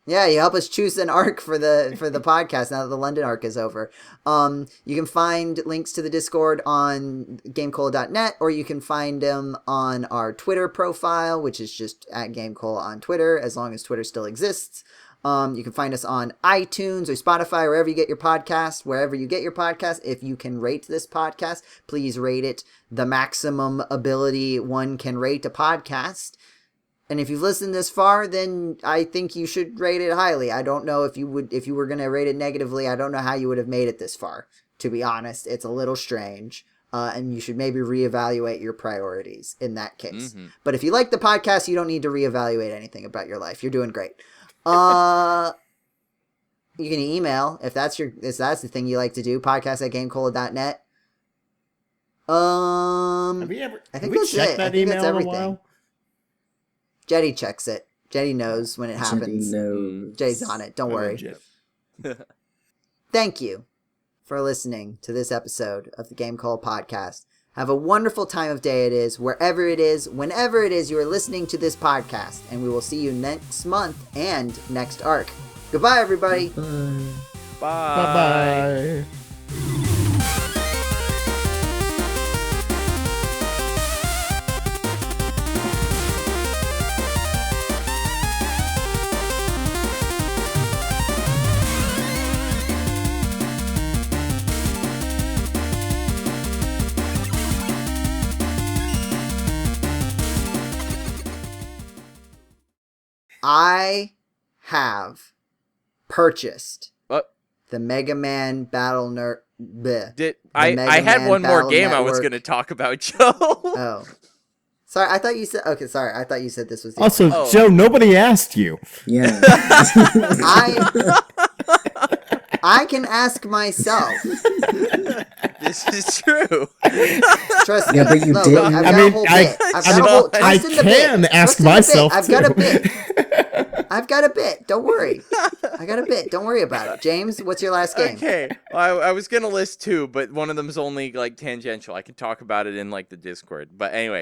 Yeah, you help us choose an arc for the podcast now that the London arc is over. You can find links to the Discord on GameCola.net, or you can find them on our Twitter profile, which is just at GameCola on Twitter, as long as Twitter still exists. You can find us on iTunes or Spotify, wherever you get your podcast. Wherever you get your podcast, if you can rate this podcast, please rate it the maximum ability one can rate a podcast. And if you've listened this far, then I think you should rate it highly. I don't know if you were going to rate it negatively. I don't know how you would have made it this far. to be honest. It's a little strange. And you should maybe reevaluate your priorities in that case. Mm-hmm. But if you like the podcast, you don't need to reevaluate anything about your life. You're doing great. You can email if that's the thing you like to do. Podcast@GameCola's.net. Have we ever? I think have we that's checked it. that I think email that's in a everything. while? Jetty checks it. Jetty knows when it happens. Jetty's on it. Don't worry. Thank you for listening to this episode of the GameCola podcast. Have a wonderful time of day it is, wherever it is, whenever it is you are listening to this podcast. And we will see you next month and next arc. Goodbye, everybody. Bye. Bye. Bye-bye. I have purchased What? the Mega Man Battle Nerd. I had one more game I was going to talk about, Joe. Oh. Sorry, I thought you said... Okay, sorry. I thought you said this was the... Also, Oh. Joe, nobody asked you. Yeah. I can ask myself. This is true. Trust me. Yeah, but you Look, didn't. I've I got mean, a whole I- bit. I've I got a mean, whole... I Trust in the bit. can ask Trust in the bit. myself, I've got a too. bit. I've got a bit. Don't worry. I got a bit. Don't worry about it. James, what's your last game? Okay. Well, I was going to list two, but one of them's only like tangential. I could talk about it in like the Discord. But anyway.